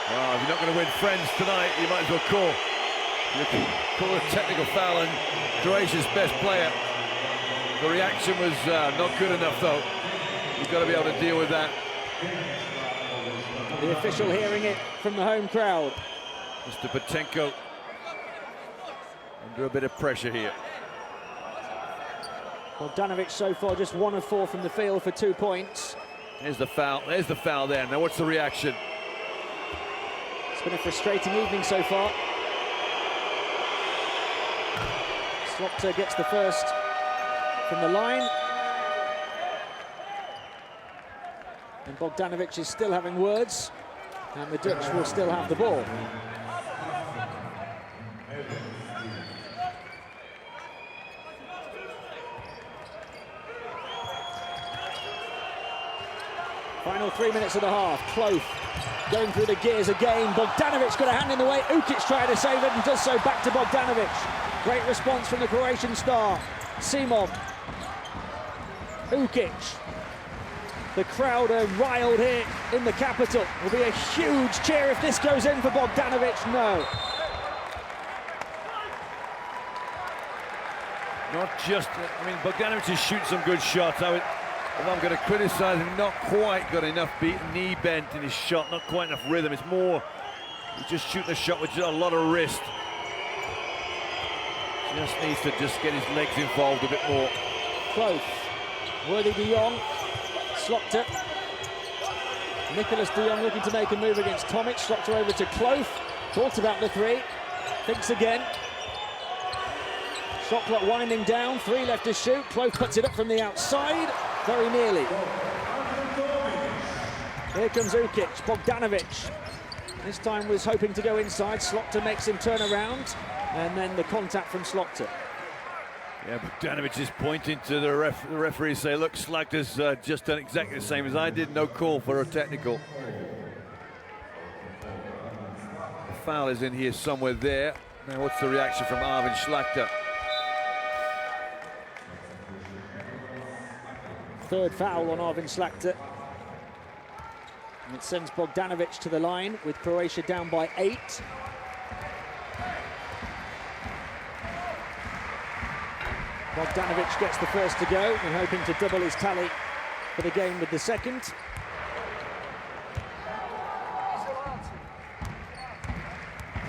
Wow, if you're not going to win friends tonight, you might as well call. You can call a technical foul and Croatia's best player. The reaction was not good enough, though. You've got to be able to deal with that. The official hearing it from the home crowd. Mr. Patenko under a bit of pressure here. Bogdanovic so far just 1 of 4 from the field for 2 points. There's the foul. There's the foul there. Now, what's the reaction? It's been a frustrating evening so far. Slokter gets the first from the line. And Bogdanovic is still having words. And the Dutch will still have the ball. Final 3 minutes of the half. Kloof going through the gears again. Bogdanovic got a hand in the way. Ukic trying to save it and does so back to Bogdanovic. Great response from the Croatian star. Simon. Ukic. The crowd are riled here in the capital. Will be a huge cheer if this goes in for Bogdanovic. No. Not just, I mean, Bogdanovic is shooting some good shots. If I'm going to criticise him, not quite got enough knee bent in his shot, not quite enough rhythm. It's more, he's just shooting a shot with just a lot of wrist. Just needs to just get his legs involved a bit more. Kloof, Worthy de Jong, Slokter. Nicolas de Jong looking to make a move against Tomic. Slokter over to Kloof. Talks about the 3. Thinks again. Shot clock winding down. 3 left to shoot. Kloof puts it up from the outside. Very nearly. Here comes Ukic, Bogdanovic. This time was hoping to go inside. Slokta makes him turn around, and then the contact from Slokta. Yeah, Bogdanovic is pointing to the referee, say, look, Slokta's just done exactly the same as I did, no call for a technical. The foul is in here somewhere there. Now what's the reaction from Arvin Slokta? Third foul on Arvin Slokta. And it sends Bogdanovic to the line with Croatia down by 8. Bogdanovic gets the first to go and hoping to double his tally for the game with the second.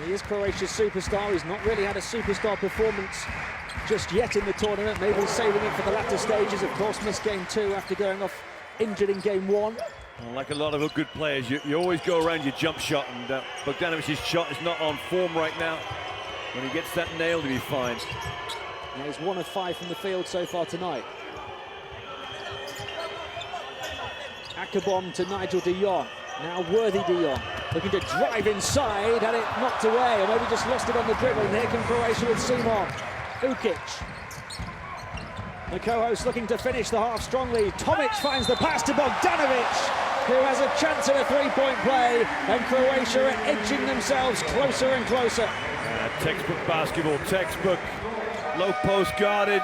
He is Croatia's superstar. He's not really had a superstar performance just yet in the tournament. Maybe saving it for the latter stages. Of course, missed game 2 after going off injured in game 1. Well, like a lot of good players, you always go around your jump shot, and Bogdanovic's shot is not on form right now. When he gets that nailed, he'll be fine. Now he's 1 of 5 from the field so far tonight. Akabom to Nigel de Jong. Now Worthy de Jong, looking to drive inside, had it knocked away, or maybe just lost it on the dribble. And here comes Croatia with Simon. Ukic. The co-host looking to finish the half strongly. Tomic finds the pass to Bogdanovic, who has a chance at a three-point play, and Croatia are edging themselves closer and closer. Textbook basketball, textbook. Low post guarded.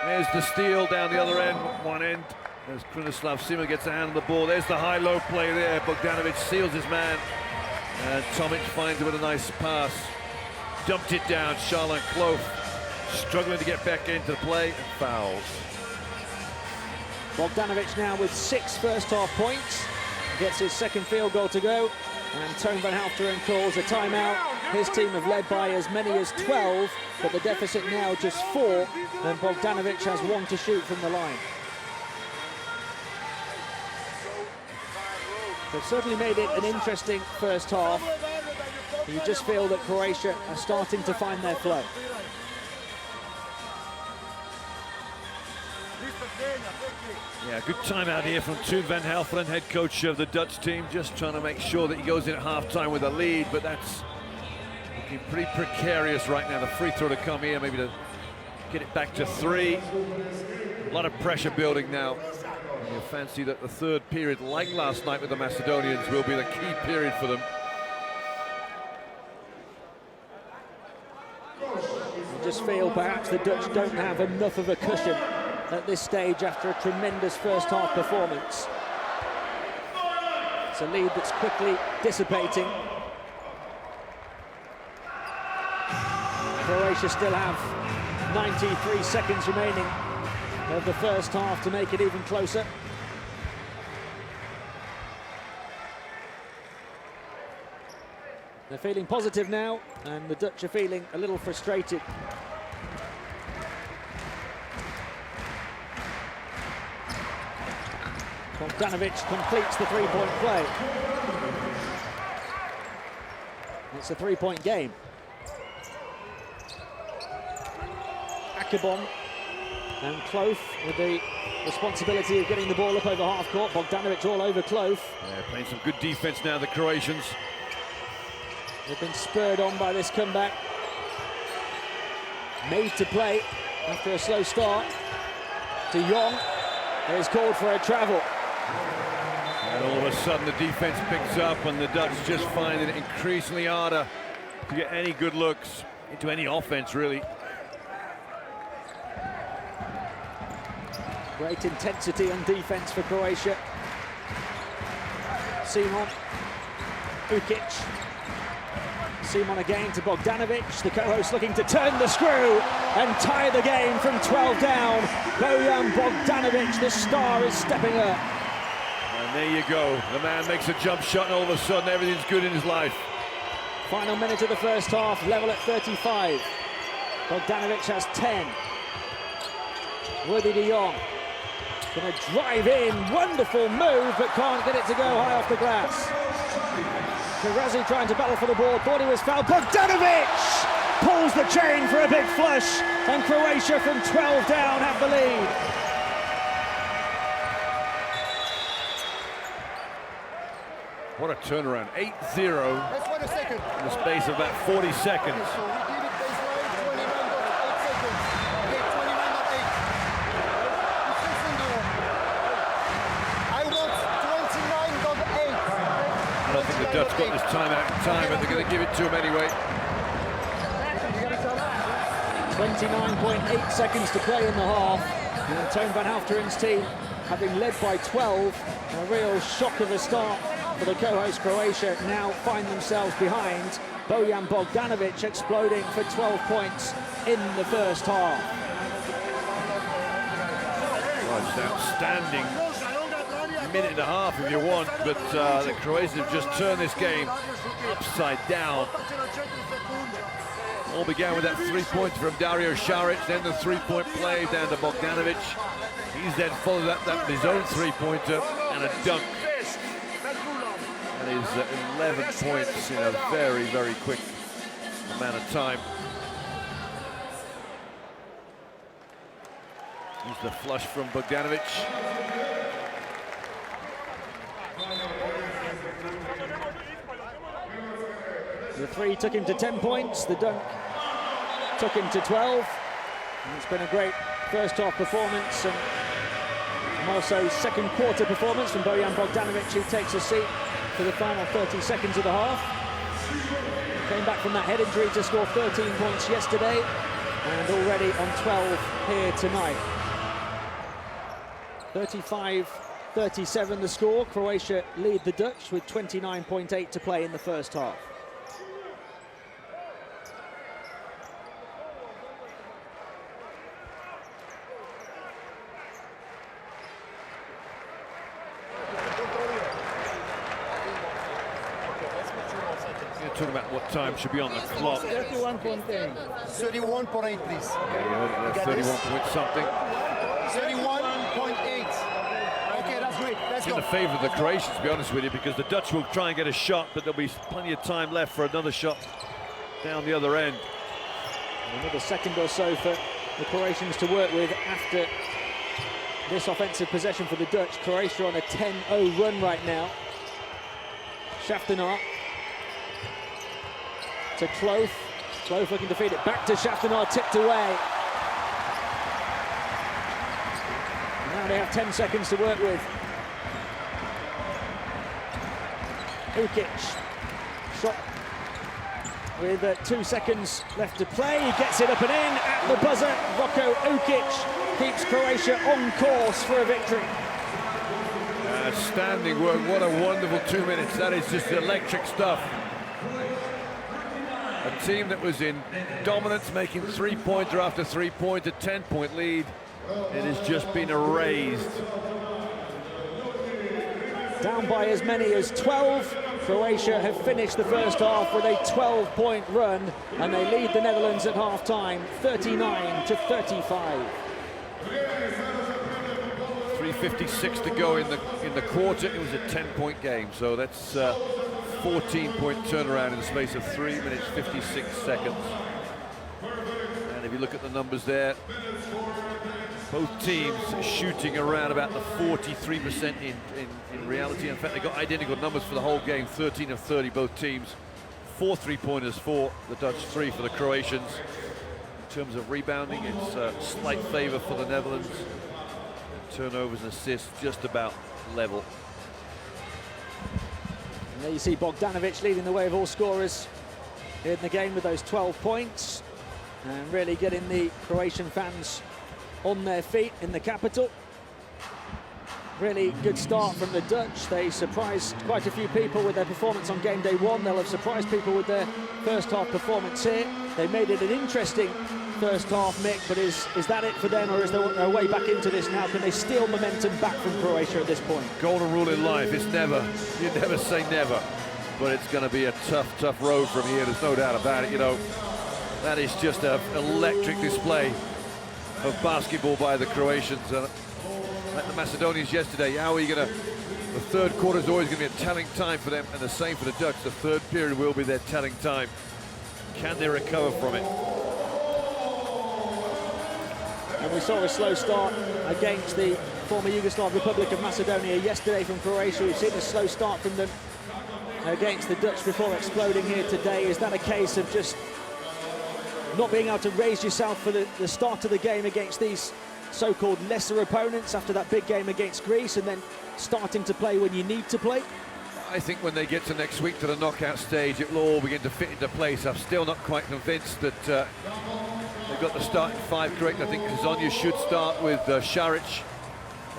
There's the steal down the other end, one end. As Krunoslav Sima gets a hand on the ball. There's the high-low play there. Bogdanovic seals his man. And Tomic finds it with a nice pass. Dumped it down. Charlotte Clough struggling to get back into the play and fouls. Bogdanovic now with 6 first-half points. Gets his second field goal to go. And Toon van Halfteren calls a timeout. His team have led by as many as 12, but the deficit now just 4. And Bogdanovic has 1 to shoot from the line. They've certainly made it an interesting first half. You just feel that Croatia are starting to find their flow. Yeah, good timeout here from Toon van Halfteren, head coach of the Dutch team, just trying to make sure that he goes in at half-time with a lead, but that's looking pretty precarious right now. The free throw to come here, maybe to get it back to 3. A lot of pressure building now. You fancy that the third period, like last night with the Macedonians, will be the key period for them. I just feel perhaps the Dutch don't have enough of a cushion at this stage after a tremendous first half performance. It's a lead that's quickly dissipating. Croatia still have 93 seconds remaining of the first half to make it even closer. They're feeling positive now, and the Dutch are feeling a little frustrated. Bogdanovic completes the three-point play. It's a three-point game. Akabom and Clough with the responsibility of getting the ball up over half court. Bogdanovic all over Clough. Yeah, playing some good defense now, the Croatians. They've been spurred on by this comeback. Made to play after a slow start. De Jong is called for a travel. And all of a sudden the defense picks up, and the Dutch just find it increasingly harder to get any good looks into any offense, really. Great intensity on defense for Croatia. Simon, Ukic. Simon again to Bogdanovic, the co-host looking to turn the screw and tie the game from 12 down. Bojan Bogdanovic, the star, is stepping up. And there you go. The man makes a jump shot, and all of a sudden everything's good in his life. Final minute of the first half, level at 35. Bogdanovic has 10. Worthy de Jong going to drive in, wonderful move, but can't get it to go high off the glass. Karazi trying to battle for the ball, thought he was fouled. Bogdanovic pulls the chain for a big flush, and Croatia from 12 down have the lead. What a turnaround, 8-0 in the space of about 40 seconds. I don't think the Dutch got this timeout in time, but they're going to give it to him anyway. 29.8 seconds to play in the half. And Toon van Halfteren's team, having led by 12, a real shock of a start for the co-host Croatia, now find themselves behind. Bojan Bogdanovic exploding for 12 points in the first half. Well, it's outstanding minute and a half if you want, but the Croatians have just turned this game upside down. All began with that three-pointer from Dario Saric, then the three-point play down to Bogdanovic. He's then followed that with his own three-pointer and a dunk. And his 11 points in a very, very quick amount of time. Here's the flush from Bogdanovic. The three took him to 10 points, the dunk took him to 12. And it's been a great first half performance and also second quarter performance from Bojan Bogdanovic, who takes a seat for the final 30 seconds of the half. Came back from that head injury to score 13 points yesterday and already on 12 here tonight. 35-37 the score. Croatia lead the Dutch with 29.8 to play in the first half. Talking about what time should be on the clock. 31.8. 31.8, please. Yeah, 31 point something. 31.8. Okay, that's great. Let's In go. the favour of the Croatians, to be honest with you, because the Dutch will try and get a shot, but there'll be plenty of time left for another shot down the other end. Another second or so for the Croatians to work with after this offensive possession for the Dutch. Croatia on a 10-0 run right now. Shaftanar to Kloth. Kloth looking to feed it back to Shaftanar, tipped away. Now they have 10 seconds to work with. Ukic, shot with 2 seconds left to play. He gets it up and in at the buzzer. Roko Ukic keeps Croatia on course for a victory. Outstanding work, what a wonderful 2 minutes. That is just electric stuff. A team that was in dominance, making three-pointer after three-pointer, 10-point lead. It has just been erased. Down by as many as 12. Croatia have finished the first half with a 12-point run, and they lead the Netherlands at half-time, 39-35. 3:56 to go in the quarter. It was a 10-point game, so that's 14-point turnaround in the space of 3 minutes 56 seconds. And if you look at the numbers there, both teams shooting around about the 43% in reality. In fact, they got identical numbers for the whole game, 13 of 30, both teams. 4 three-pointers for the Dutch, 3 for the Croatians. In terms of rebounding, it's a slight favour for the Netherlands. Turnovers and assists just about level. And there you see Bogdanovic leading the way of all scorers in the game with those 12 points and really getting the Croatian fans on their feet in the capital. Really good start from the Dutch. They surprised quite a few people with their performance on game day 1. They'll have surprised people with their first half performance here. They made it an interesting first half, Mick, but is that it for them, or is there a way back into this now? Can they steal momentum back from Croatia at this point? Golden rule in life, it's never, you never say never, but it's going to be a tough road from here, there's no doubt about it. You know, that is just an electric display of basketball by the Croatians. Like the Macedonians yesterday, how are you going to... The third quarter is always going to be a telling time for them, and the same for the Dutch. The third period will be their telling time. Can they recover from it? And we saw a slow start against the former Yugoslav Republic of Macedonia yesterday from Croatia. We've seen a slow start from them against the Dutch before exploding here today. Is that a case of just not being able to raise yourself for the start of the game against these so-called lesser opponents after that big game against Greece, and then starting to play when you need to play? I think when they get to next week to the knockout stage, it will all begin to fit into place. I'm still not quite convinced that they've got the starting five correct. I think Hezonja should start with Šarić.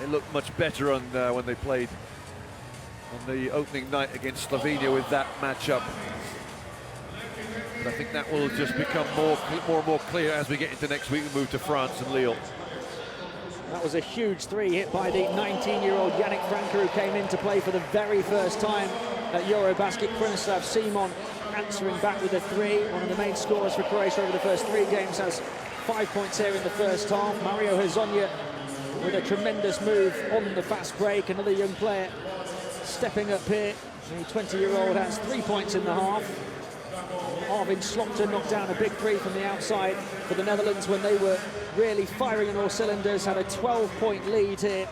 They looked much better on when they played on the opening night against Slovenia with that matchup. But I think that will just become more and more clear as we get into next week and move to France and Lille. That was a huge three hit by the 19-year-old Yannick Franke, who came in to play for the very first time at Eurobasket. Krunislav Simon answering back with a three. One of the main scorers for Croatia over the first 3 games, has 5 points here in the first half. Mario Hezonja with a tremendous move on the fast break. Another young player stepping up here. The 20-year-old has 3 points in the half. Arvin Slokter knocked down a big three from the outside for the Netherlands when they were really firing on all cylinders. Had a 12-point lead here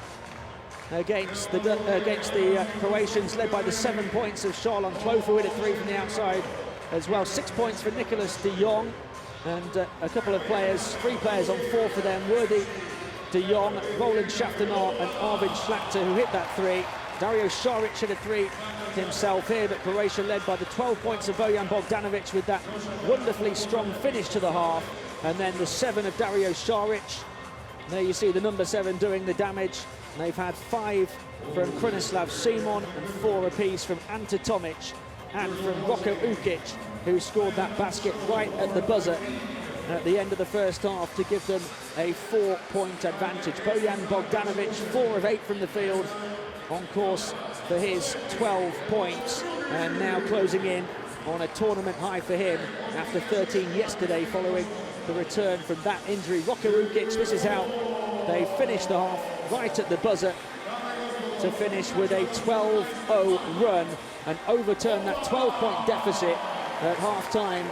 against the Croatians, led by the 7 points of Charlon Clofer with a three from the outside as well. 6 points for Nicolas de Jong, and a couple of players, 3 players on 4 for them. Worthy de Jong, Roland Schaftenaar and Arvin Slakter, who hit that three. Dario Šarić hit a three himself here, but Croatia led by the 12 points of Bojan Bogdanovic with that wonderfully strong finish to the half, and then the 7 of Dario Šarić. There you see the number 7 doing the damage. And they've had 5 from Krunislav Simon and 4 apiece from Ante Tomic and from Roko Ukic, who scored that basket right at the buzzer at the end of the first half to give them a 4-point advantage. Bojan Bogdanovic, 4 of 8 from the field, on course for his 12 points, and now closing in on a tournament high for him after 13 yesterday following the return from that injury. Roko Ukic, this is how they finished the half, right at the buzzer, to finish with a 12-0 run and overturn that 12-point deficit at half-time.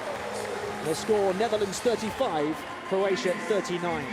The score, Netherlands 35, Croatia 39.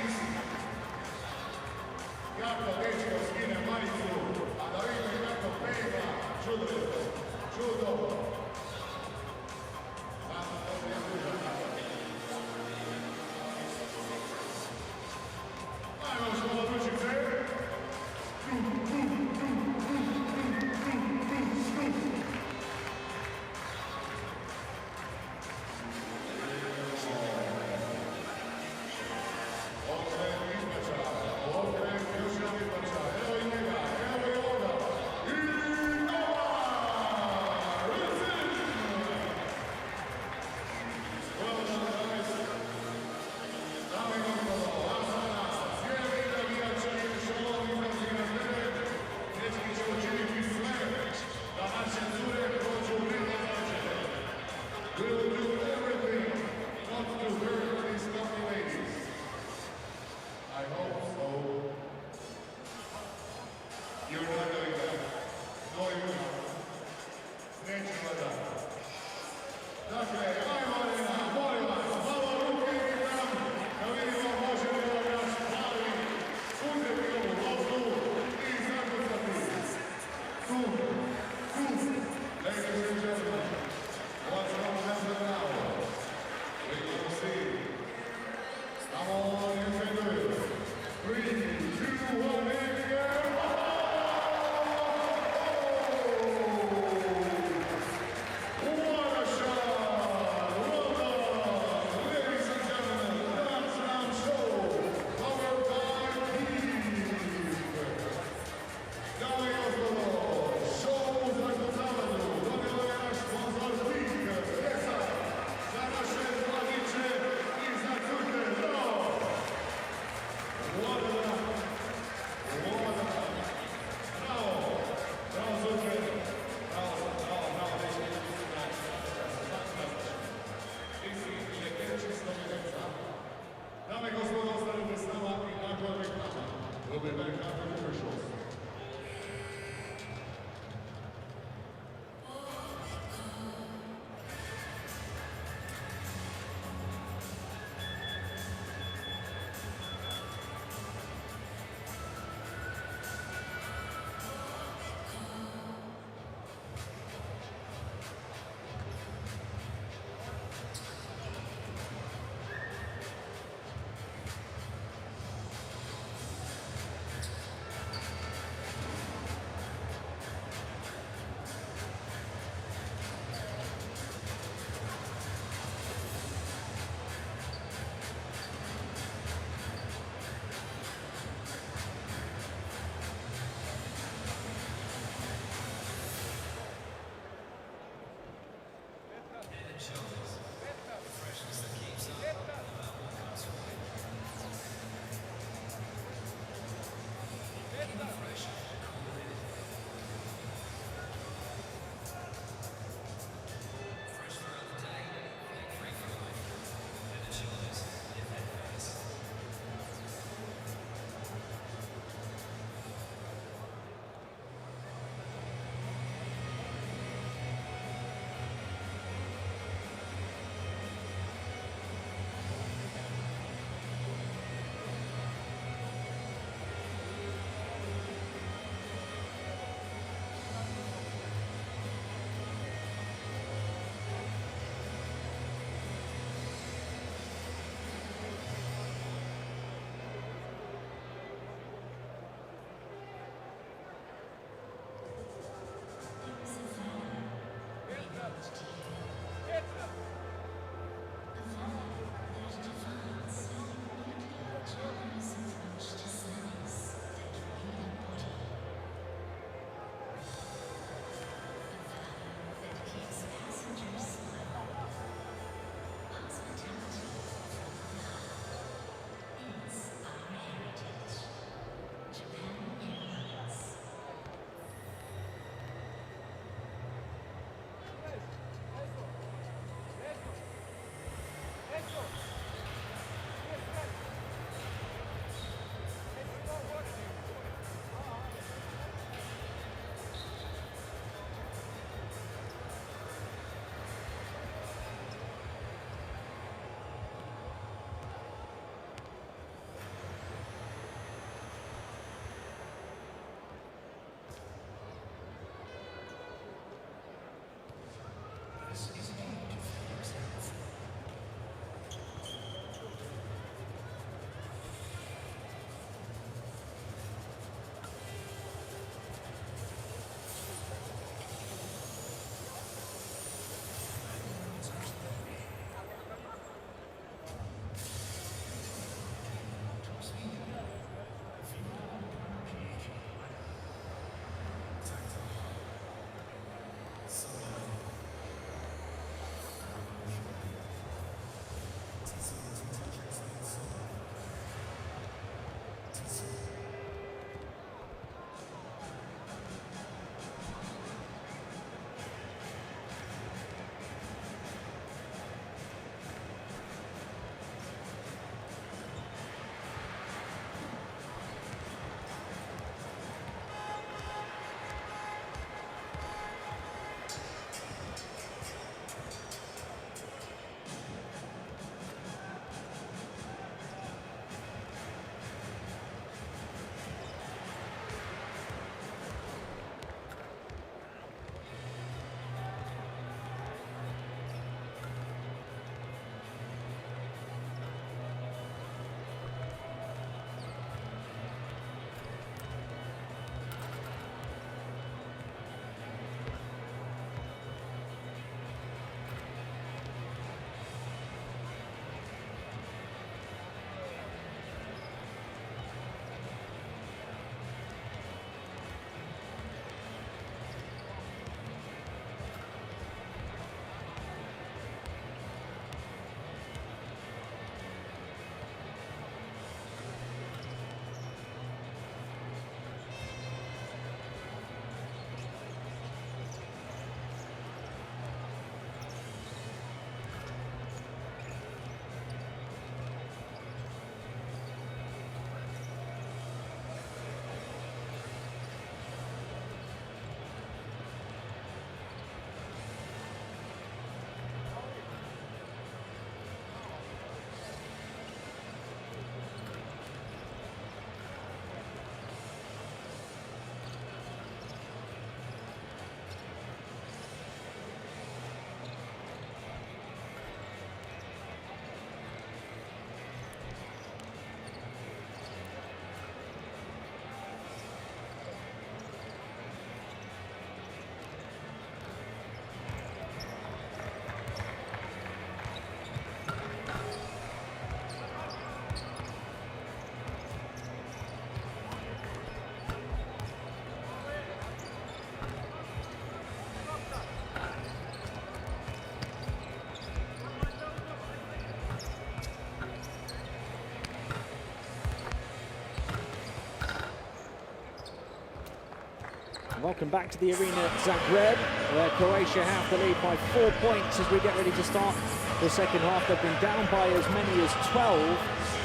Welcome back to the arena, Zagreb, where Croatia have the lead by 4 points as we get ready to start the second half. They've been down by as many as 12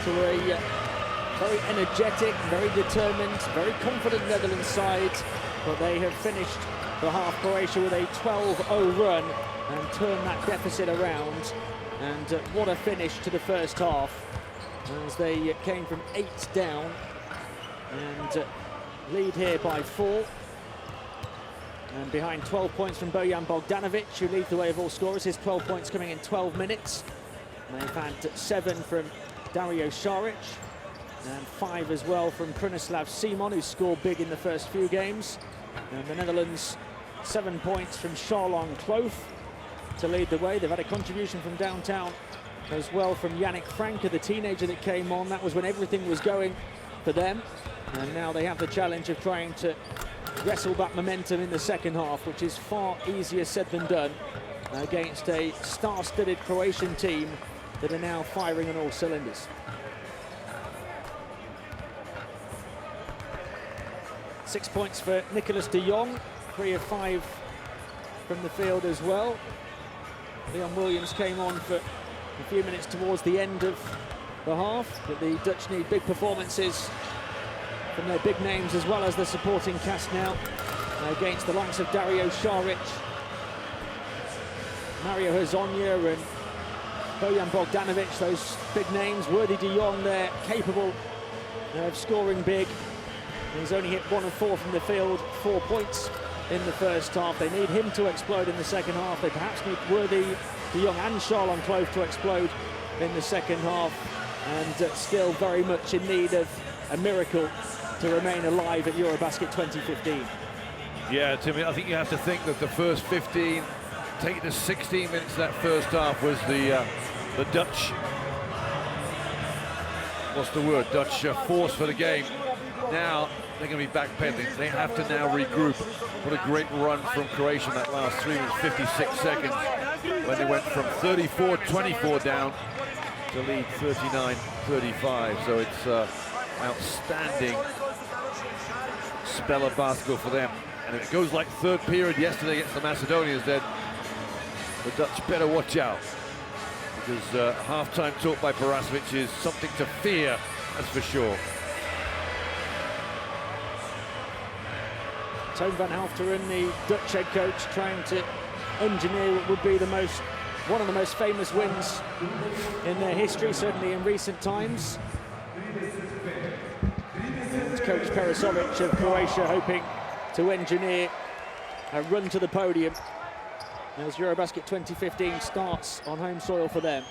to a very energetic, very determined, very confident Netherlands side, but they have finished the half, Croatia, with a 12-0 run and turned that deficit around. And what a finish to the first half, as they came from 8 down and lead here by 4. And behind 12 points from Bojan Bogdanovic, who leads the way of all scorers, his 12 points coming in 12 minutes. And they've had 7 from Dario Saric and 5 as well from Krunoslav Simon, who scored big in the first few games. And the Netherlands, 7 points from Charlon Kloof to lead the way. They've had a contribution from downtown as well from Yannick Franke, the teenager that came on. That was when everything was going for them. And now they have the challenge of trying to wrestle back momentum in the second half, which is far easier said than done against a star-studded Croatian team that are now firing on all cylinders. 6 points for Nicolas de Jong, 3 of 5 from the field as well. Leon Williams came on for a few minutes towards the end of the half, but the Dutch need big performances from their big names as well as the supporting cast now against the likes of Dario Saric, Mario Hezonja and Bojan Bogdanovic, those big names. Worthy de Jong there, capable of scoring big. He's only hit 1 of 4 from the field, 4 points in the first half. They need him to explode in the second half. They perhaps need Worthy de Jong and Charlon Kloof to explode in the second half, and still very much in need of a miracle to remain alive at Eurobasket 2015. Yeah, Timmy, I think you have to think that the first 15, take it to 16 minutes that first half was the Dutch, what's the word, Dutch force for the game. Now they're going to be backpedaling. They have to now regroup. What a great run from Croatia in that last 3 minutes, 56 seconds, when they went from 34-24 down to lead 39-35. So it's outstanding spell of basketball for them. And if it goes like third period yesterday against the Macedonians, then the Dutch better watch out, because half-time talk by Parasovic is something to fear, that's for sure. Toon van Halfteren, the Dutch head coach, trying to engineer what would be one of the most famous wins in their history, certainly in recent times. And Coach Parasovic of Croatia hoping to engineer a run to the podium as Eurobasket 2015 starts on home soil for them.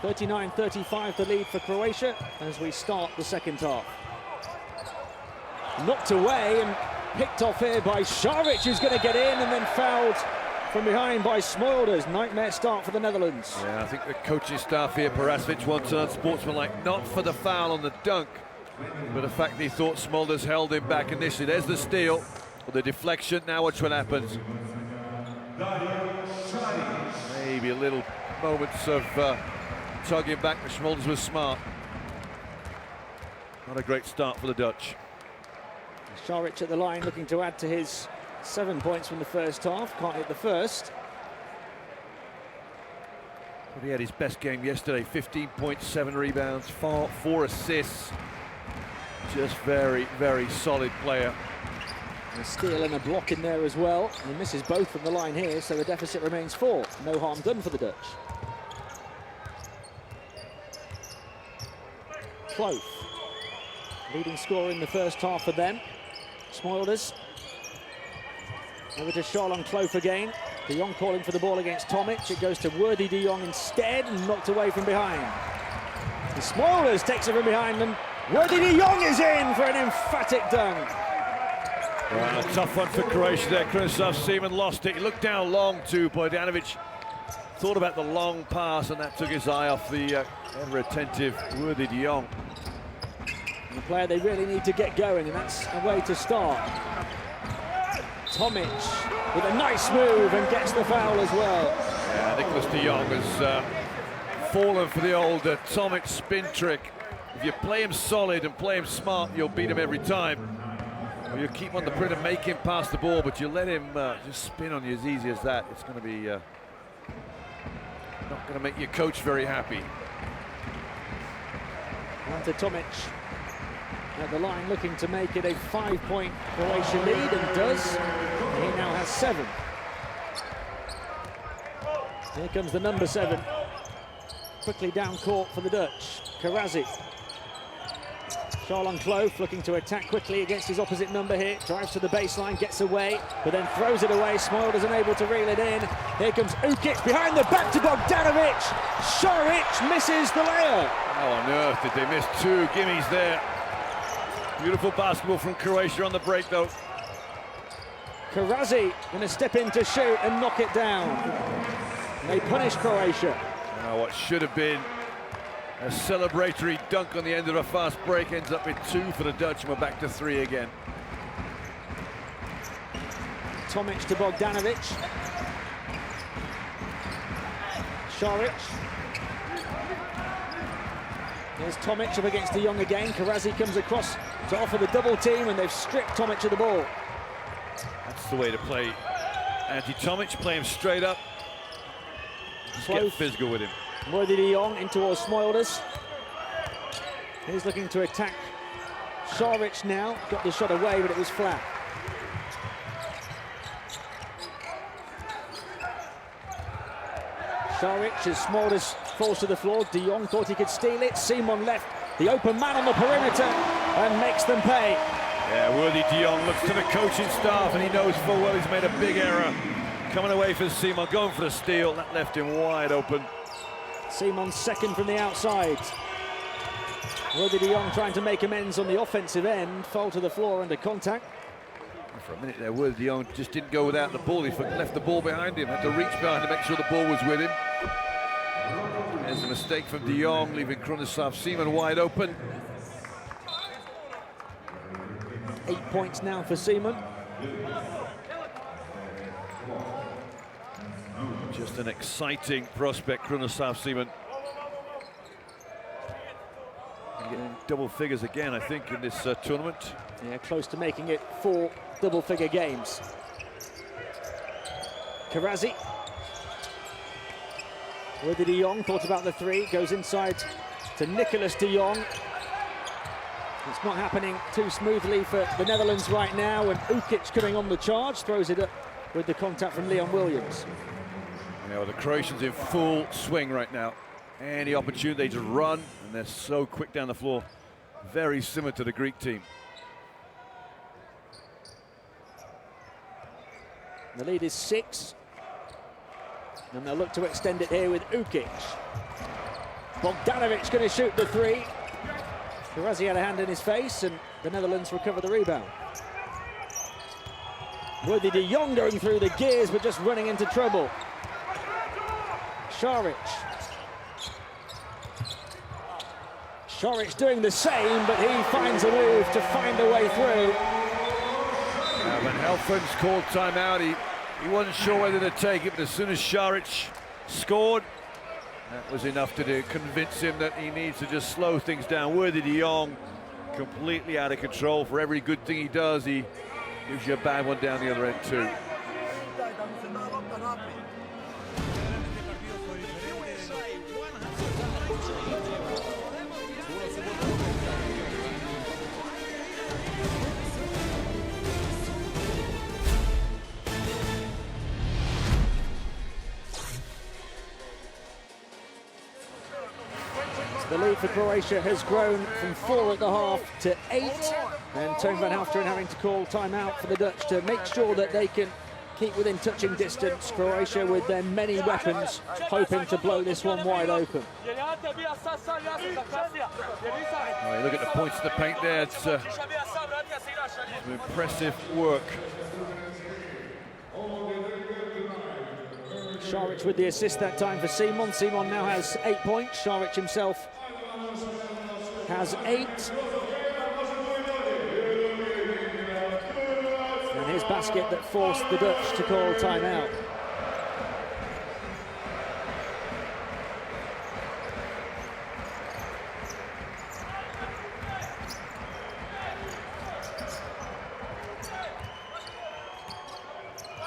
39-35 the lead for Croatia as we start the second half. Knocked away and picked off here by Saric, who's going to get in, and then fouled from behind by Smolders. Nightmare start for the Netherlands. Yeah, I think the coaching staff here, Parasovic wants an unsportsmanlike, not for the foul on the dunk, but the fact that he thought Smolders held him back initially. There's the steal, the deflection. Now watch what happens. Maybe a little moments of tugging back, but Smolders was smart. Not a great start for the Dutch. Saric at the line looking to add to his 7 points from the first half. Can't hit the first. He had his best game yesterday, 15 points, 7 rebounds, 4 assists. Just very, very solid player. A steal and a block in there as well. He misses both from the line here, so the deficit remains 4. No harm done for the Dutch. Kloof, leading scorer in the first half for them. Smolders. Over to Charlon Kloof again. De Jong calling for the ball against Tomic. It goes to Worthy de Jong instead, and knocked away from behind. The Smolders takes it from behind them. Worthy de Jong is in for an emphatic dunk. Well, a tough one for Croatia there. Krunoslav Simon lost it. He looked down long to Bogdanovic. Thought about the long pass, and that took his eye off the ever-attentive Worthy de Jong. And the player they really need to get going, and that's a way to start. Tomic with a nice move and gets the foul as well. Yeah, Nicolas de Jong has fallen for the old Tomic spin trick. If you play him solid and play him smart, you'll beat him every time. Well, you keep on the perimeter, make him pass the ball, but you let him just spin on you as easy as that. It's going to be not going to make your coach very happy. Ante Tomic at the line looking to make it a 5-point Croatia lead, and does. He now has 7. Here comes the number 7. Quickly down court for the Dutch. Karazi. Charles Clove looking to attack quickly against his opposite number here. Drives to the baseline, gets away, but then throws it away. Smoilder's unable to reel it in. Here comes Ukic behind the back to Bogdanovic. Šarić misses the layup. How on earth did they miss 2 gimmies there? Beautiful basketball from Croatia on the break, though. Karazi going to step in to shoot and knock it down. They punish Croatia. Now what should have been a celebratory dunk on the end of a fast break ends up with 2 for the Dutch, and we're back to 3 again. Tomic to Bogdanovic. Šarić. There's Tomic up against De Jong again. Karazi comes across to offer the double team, and they've stripped Tomic of the ball. That's the way to play Tomic, play him straight up. Just get physical with him. Worthy De Jong in towards Smoilders. He's looking to attack Šarić now. Got the shot away, but it was flat. Šarić as Smoilders falls to the floor. De Jong thought he could steal it. Simon left the open man on the perimeter and makes them pay. Yeah, Worthy De Jong looks to the coaching staff and he knows full well he's made a big error. Coming away for Simon, going for the steal. That left him wide open. Simon's second from the outside. Worthy De Jong trying to make amends on the offensive end. Fell to the floor under contact. For a minute there, Worthy De Jong just didn't go without the ball. He left the ball behind him. Had to reach behind to make sure the ball was with him. There's a mistake from De Jong, leaving Krunoslav Simon wide open. 8 points now for Simon. Just an exciting prospect, Krunoslav Simon. Getting double figures again, I think, in this tournament. Yeah, close to making it 4 double-figure games. Karazi. Worthy De Jong thought about the 3, goes inside to Nicolas De Jong. It's not happening too smoothly for the Netherlands right now, and Ukic coming on the charge, throws it up with the contact from Leon Williams. Yeah, well, the Croatians in full swing right now. Any opportunity to run, and they're so quick down the floor. Very similar to the Greek team. The lead is 6. And they'll look to extend it here with Ukic. Bogdanovic going to shoot the 3. Karazi had a hand in his face, and the Netherlands recover the rebound. Worthy De Jong going through the gears, but just running into trouble. Šarić. Šarić doing the same, but he finds a move to find a way through. When Helfand's called timeout, he wasn't sure whether to take it, but as soon as Šarić scored, that was enough to convince him that he needs to just slow things down. Worthy De Jong, completely out of control. For every good thing he does, he gives you a bad one down the other end too. The lead for Croatia has grown from 4 at the half to 8, and Toon van Halfteren having to call timeout for the Dutch to make sure that they can keep within touching distance. Croatia with their many weapons hoping to blow this one wide open. Oh, look at the points of the paint there. It's some impressive work. Šarić with the assist that time for Simon. Simon now has 8 points. Šarić himself has 8. And his basket that forced the Dutch to call timeout.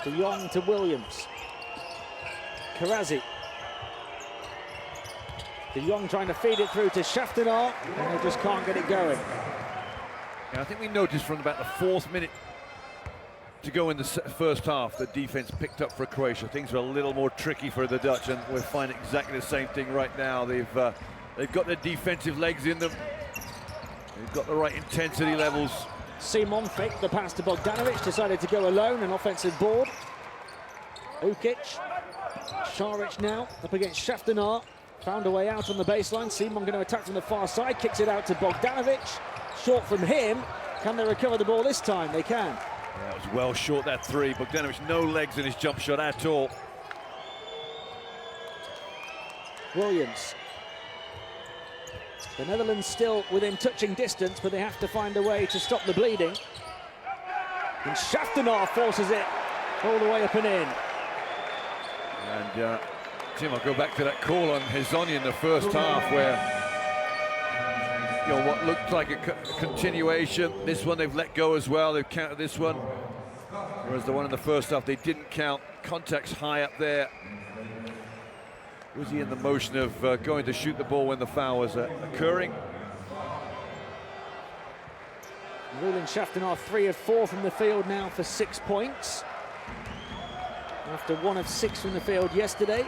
De Jong to Williams. Karazi. De Jong trying to feed it through to Shaftanar, and they just can't get it going. Yeah, I think we noticed from about the 4th minute to go in the first half, the defense picked up for Croatia. Things were a little more tricky for the Dutch, and we're finding exactly the same thing right now. They've got their defensive legs in them. They've got the right intensity levels. Simon faked the pass to Bogdanovic, decided to go alone, an offensive board. Ukic. Šarić now up against Shaftanar. Found a way out on the baseline. Simon going to attack from the far side, kicks it out to Bogdanovic. Short from him. Can they recover the ball this time? They can. Yeah, it was well short, that three. Bogdanovic, no legs in his jump shot at all. Williams. The Netherlands still within touching distance, but they have to find a way to stop the bleeding. And Shaftanar forces it all the way up and in. And Tim, I'll go back to that call on Hezonja in the first half, where what looked like a continuation. This one they've let go as well. They've counted this one, whereas the one in the first half they didn't count. Contact's high up there. Was he in the motion of going to shoot the ball when the foul was occurring? Ruling Shaftanar 3 of 4 from the field now for 6 points. After 1 of 6 from the field yesterday.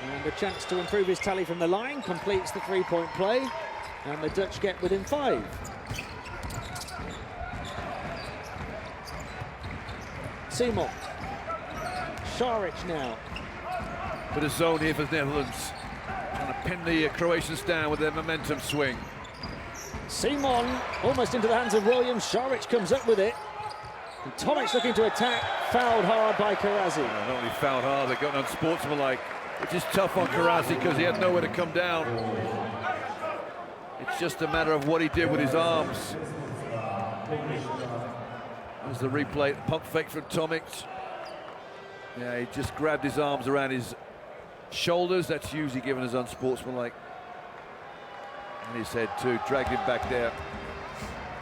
And a chance to improve his tally from the line, completes the 3-point play, and the Dutch get within 5. Simon. Šarić now. Bit of zone here for the Netherlands. Trying to pin the Croatians down with their momentum swing. Simon almost into the hands of Williams. Šarić comes up with it. And Tomic looking to attack, fouled hard by Karazi. Not only fouled hard, they got unsportsmanlike, which is tough on Karazi because he had nowhere to come down. It's just a matter of what he did with his arms. There's the replay, pump fake from Tomic. Yeah, he just grabbed his arms around his shoulders. That's usually given as unsportsmanlike. And his head too, dragged him back there.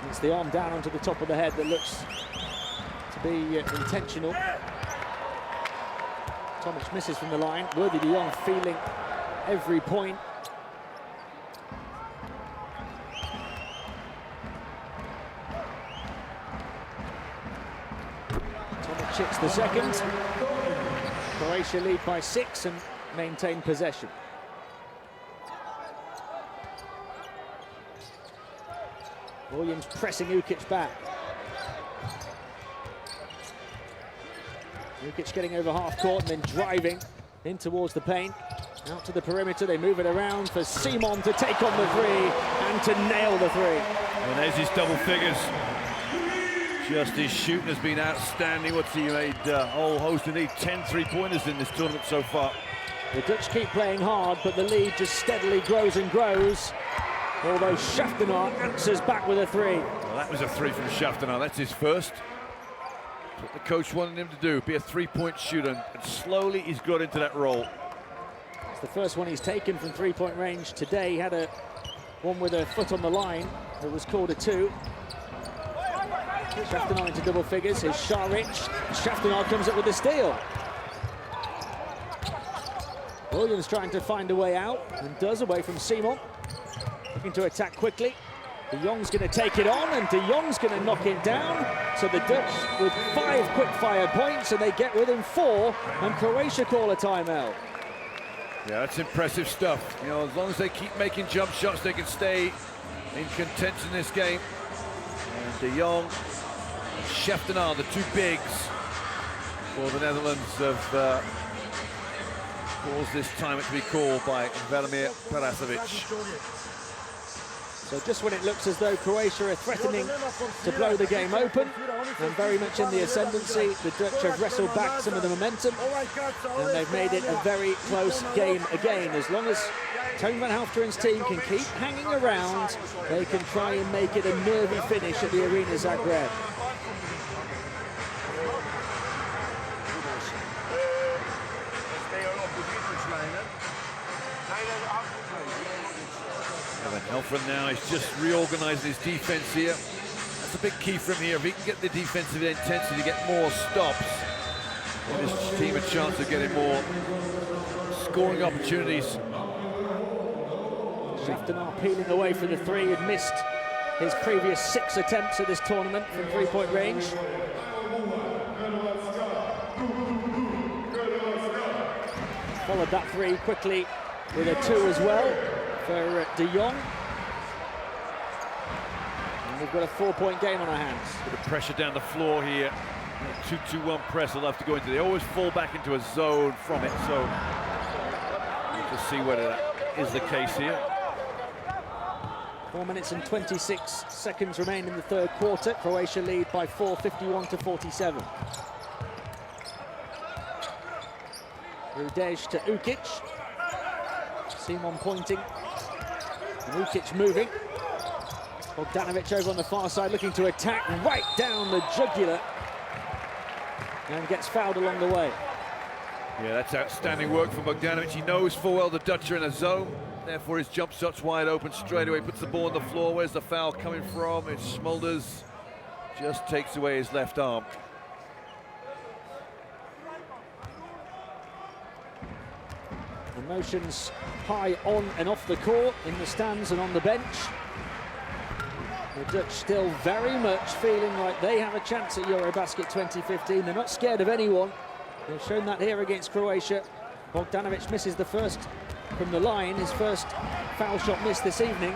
It's the arm down onto the top of the head that looks to be intentional. Tomic misses from the line. Worthy De Jong feeling every point. Tomic chips the second. Croatia lead by 6 and maintain possession. Williams pressing Ukic back. Ukic getting over half court and then driving in towards the paint. Out to the perimeter, they move it around for Simon to take on the 3 and to nail the 3. And there's his double figures. Just his shooting has been outstanding. What's he made? A whole host of 10 3-pointers in this tournament so far. The Dutch keep playing hard, but the lead just steadily grows and grows. Although Shaftanar answers back with a 3. Well, that was a 3 from Shaftanar. That's his first. That's what the coach wanted him to do, be a 3-point shooter, and slowly he's got into that role. It's the first one he's taken from 3-point range today. He had a one with a foot on the line that was called a 2. Shaftanar into double figures. Here's Šarić. Shaftanar comes up with the steal. Williams trying to find a way out and does, away from Simon. Looking to attack quickly. De Jong's going to take it on, and De Jong's going to knock it down. So the Dutch with 5 quick-fire points, and they get within 4, and Croatia call a timeout. Yeah, that's impressive stuff. You know, as long as they keep making jump shots, they can stay in contention in this game. And De Jong and Shaftanar, the 2 bigs for the Netherlands, have caused this time to be called by Velimir Perasovic. So just when it looks as though Croatia are threatening to blow the game open and very much in the ascendancy, the Dutch have wrestled back some of the momentum and they've made it a very close game again. As long as Toon van Halfteren's team can keep hanging around, they can try and make it a nervy finish at the Arena Zagreb. Elfren now is just reorganising his defence here. That's a big key from here. If he can get the defensive intensity to get more stops, give his team a chance of getting more scoring opportunities. Shaftanar peeling away for the three. Had missed his previous 6 attempts at this tournament from three-point range. Followed that three quickly with a 2 as well for De Jong. And we've got a 4-point game on our hands. Bit of pressure down the floor here. 2-2-1 press will have to go into. They always fall back into a zone from it, so we'll just see whether that is the case here. 4 minutes and 26 seconds remain in the third quarter. Croatia lead by 4, 51-47. Rudej to Ukic. Simon pointing. And Ukic moving. Bogdanovic over on the far side looking to attack right down the jugular. And gets fouled along the way. Yeah, that's outstanding work from Bogdanovic. He knows full well the Dutch are in a zone. Therefore, his jump shot's wide open straight away. Puts the ball on the floor. Where's the foul coming from? It's Smulders. Just takes away his left arm. Emotions high on and off the court, in the stands and on the bench. The Dutch still very much feeling like they have a chance at Eurobasket 2015. They're not scared of anyone. They've shown that here against Croatia. Bogdanovic misses the first from the line, his first foul shot missed this evening.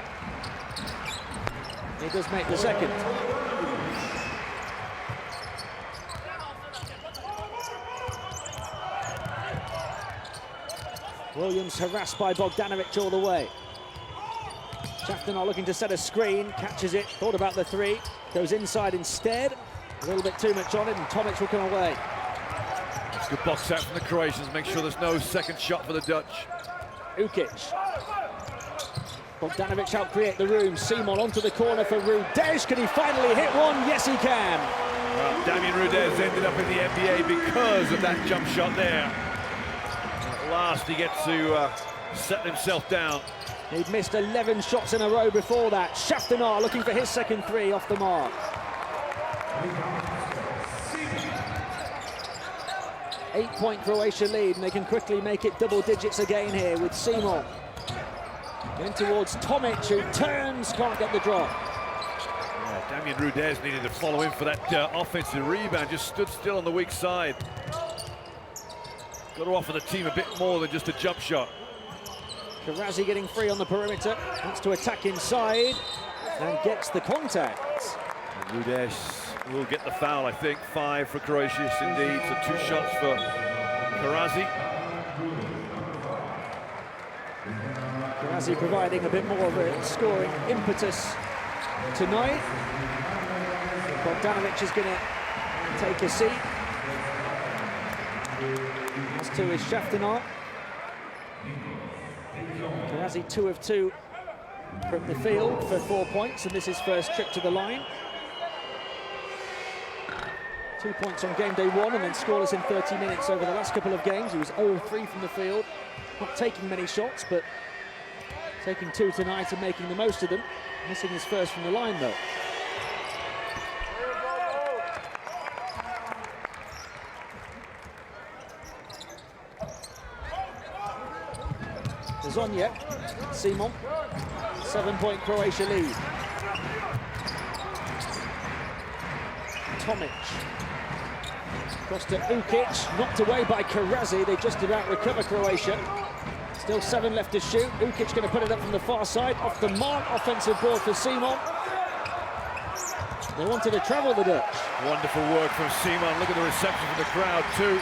He does make the second. Williams harassed by Bogdanovic all the way. Shaftanar looking to set a screen, catches it, thought about the three, goes inside instead. A little bit too much on it, and Tomic will come away. It's a good box out from the Croatians, make sure there's no second shot for the Dutch. Ukic. Bogdanovic out create the room. Simon onto the corner for Rudej. Can he finally hit one? Yes, he can. Well, Damien Rudez ended up in the NBA because of that jump shot there. At last, he gets to settle himself down. He'd missed 11 shots in a row before that. Shaftanar looking for his second three off the mark. 8-point Croatia lead, and they can quickly make it double digits again here with Simon. Going towards Tomic, who turns, can't get the drop. Yeah, Damien Rudez needed to follow in for that offensive rebound, just stood still on the weak side. Got to offer the team a bit more than just a jump shot. Karazi getting free on the perimeter, wants to attack inside, and gets the contact. Rudez will get the foul, I think. 5 for Croatia, yes, indeed. So 2 shots for Karazi. Karazi providing a bit more of a scoring impetus tonight. Bogdanovic is going to take a seat. As to is Shaftanar. Karazi 2 of 2 from the field for 4 points, and this is his first trip to the line. 2 points on game day 1 and then scoreless in 30 minutes over the last couple of games. He was 0 of 3 from the field, not taking many shots, but taking 2 tonight and making the most of them. Missing his first from the line though. Zonia, Simon, 7-point Croatia lead. Tomic, across to Ukic, knocked away by Karazi. They just about recover Croatia. Still 7 left to shoot. Ukic going to put it up from the far side, off the mark, offensive board for Simon. They wanted to travel the Dutch. Wonderful work from Simon. Look at the reception from the crowd too.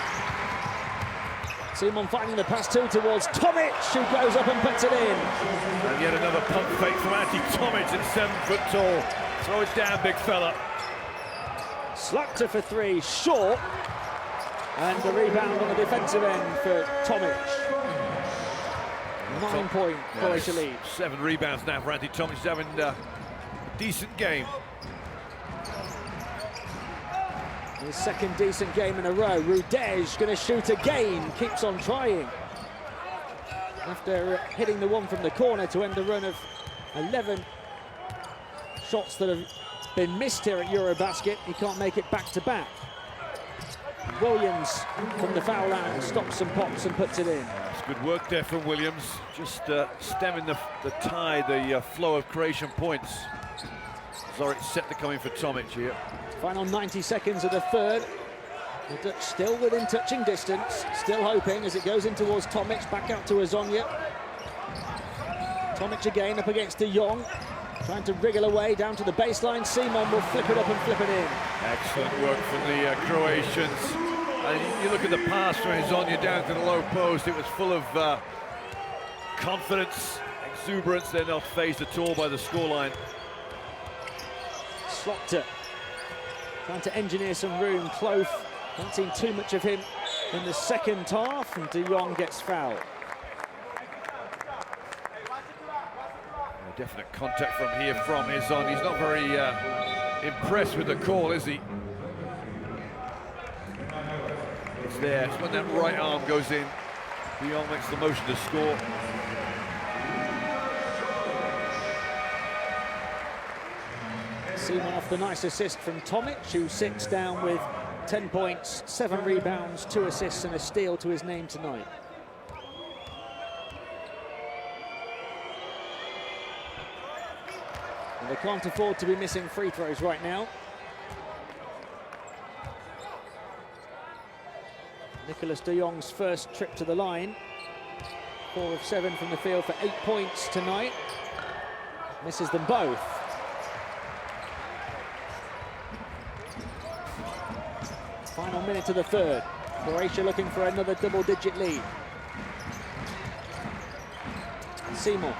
Simon finding the pass too towards Tomic, who goes up and puts it in. And yet another pump fake from Tomic at 7 foot tall. Throw it down, big fella. Slapter for 3, short. And the rebound on the defensive end for Tomic. 9-point Croatia lead. 7 rebounds now for Tomic. He's having a decent game. His second decent game in a row. Rudej going to shoot again, keeps on trying. After hitting the one from the corner to end a run of 11 shots that have been missed here at Eurobasket, he can't make it back to back. Williams from the foul line stops some pops and puts it in. It's good work there from Williams, just stemming the tide, the flow of Croatian points. Zoric set the coming for Tomic here. Final 90 seconds of the third. The Dutch still within touching distance, still hoping as it goes in towards Tomic, back out to Hazonia. Tomic again up against De Jong, trying to wriggle away down to the baseline. Simon will flip it up and flip it in. Excellent work from the Croatians. And you look at the pass from Hazonia down to the low post, it was full of confidence, exuberance. They're not phased at all by the scoreline. Slaughter trying to engineer some room. Clough, haven't seen too much of him in the second half, and De Jong gets fouled. Definite contact from here from Hazonia. He's not very impressed with the call, is he? It's there. It's when that right arm goes in. De Jong makes the motion to score. Simon off the nice assist from Tomic, who sits down with 10 points, 7 rebounds, 2 assists and a steal to his name tonight. And they can't afford to be missing free throws right now. Nicolas de Jong's first trip to the line. 4 of 7 from the field for 8 points tonight. Misses them both. Final minute of the third. Croatia looking for another double-digit lead. Seymour.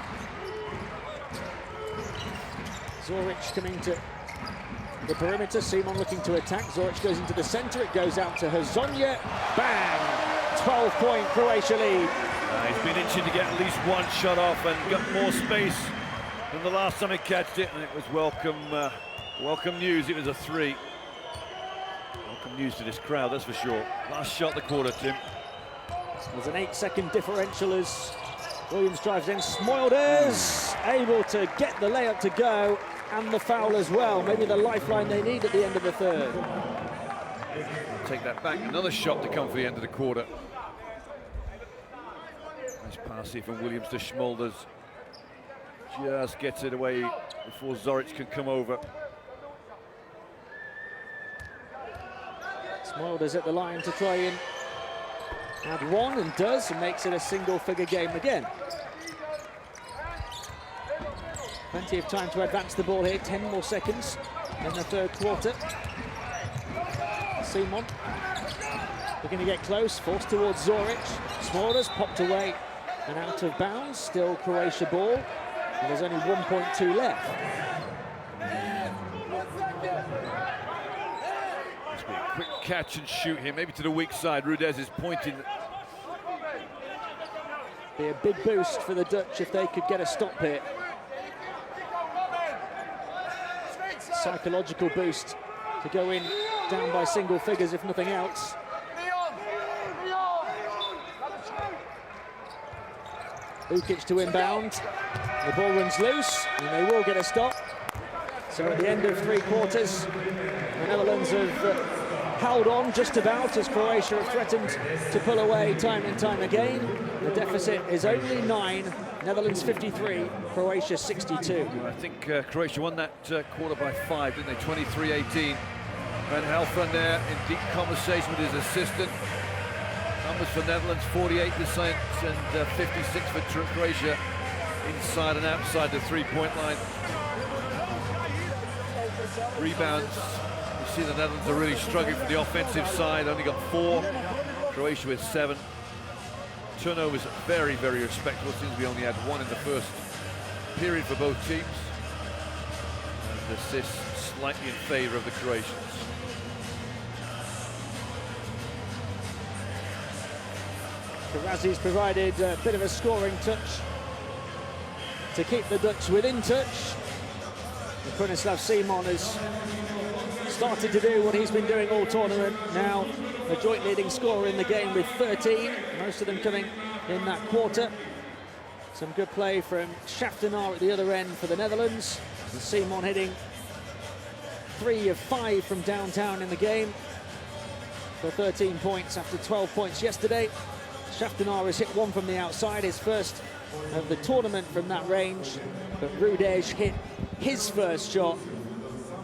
Zoric coming to the perimeter. Simon looking to attack. Zoric goes into the centre. It goes out to Hazonia. Bang! 12-point Croatia lead. He's been itching to get at least one shot off and got more space than the last time he catched it, and it was welcome news. It was a 3. Welcome news to this crowd, that's for sure. Last shot of the quarter, Tim. There's an 8-second differential as Williams drives in. Smoilders able to get the layup to go, and the foul as well. Maybe the lifeline they need at the end of the third. Take that back. Another shot to come for the end of the quarter. Nice pass here from Williams to Smoilders. Just gets it away before Zoric can come over. Smoilders at the line to try and add 1, and does, and makes it a single-figure game again. Plenty of time to advance the ball here. 10 more seconds in the third quarter. Simon looking to get close, forced towards Zoric. Smoilders popped away and out of bounds. Still Croatia ball, and there's only 1.2 left. Must be a quick catch and shoot here, maybe to the weak side. Rudez is pointing. Be a big boost for the Dutch if they could get a stop here. Psychological boost to go in down by single figures, if nothing else. Ukic to inbound. The ball runs loose, and they will get a stop. So at the end of 3 quarters, the Netherlands have held on just about, as Croatia have threatened to pull away time and time again. The deficit is only 9. Netherlands 53, Croatia 62. I think Croatia won that quarter by 5, didn't they? 23-18. Van Helfren there in deep conversation with his assistant. Numbers for Netherlands, 48% and 56 for Croatia, inside and outside the three-point line. Rebounds, you see the Netherlands are really struggling from the offensive side, only got 4. Croatia with 7. Turnovers very, very respectable. Seems we only had 1 in the first period for both teams. And assists slightly in favour of the Croatians. Karazi's provided a bit of a scoring touch to keep the Dutch within touch. And Branislav Simon has started to do what he's been doing all tournament. Now the joint leading scorer in the game with 13, most of them coming in that quarter. Some good play from Schaftenaar at the other end for the Netherlands. And Simon hitting 3 of 5 from downtown in the game. for 13 points after 12 points yesterday. Shaftanar has hit one from the outside, his first of the tournament from that range, but Rudej hit his first shot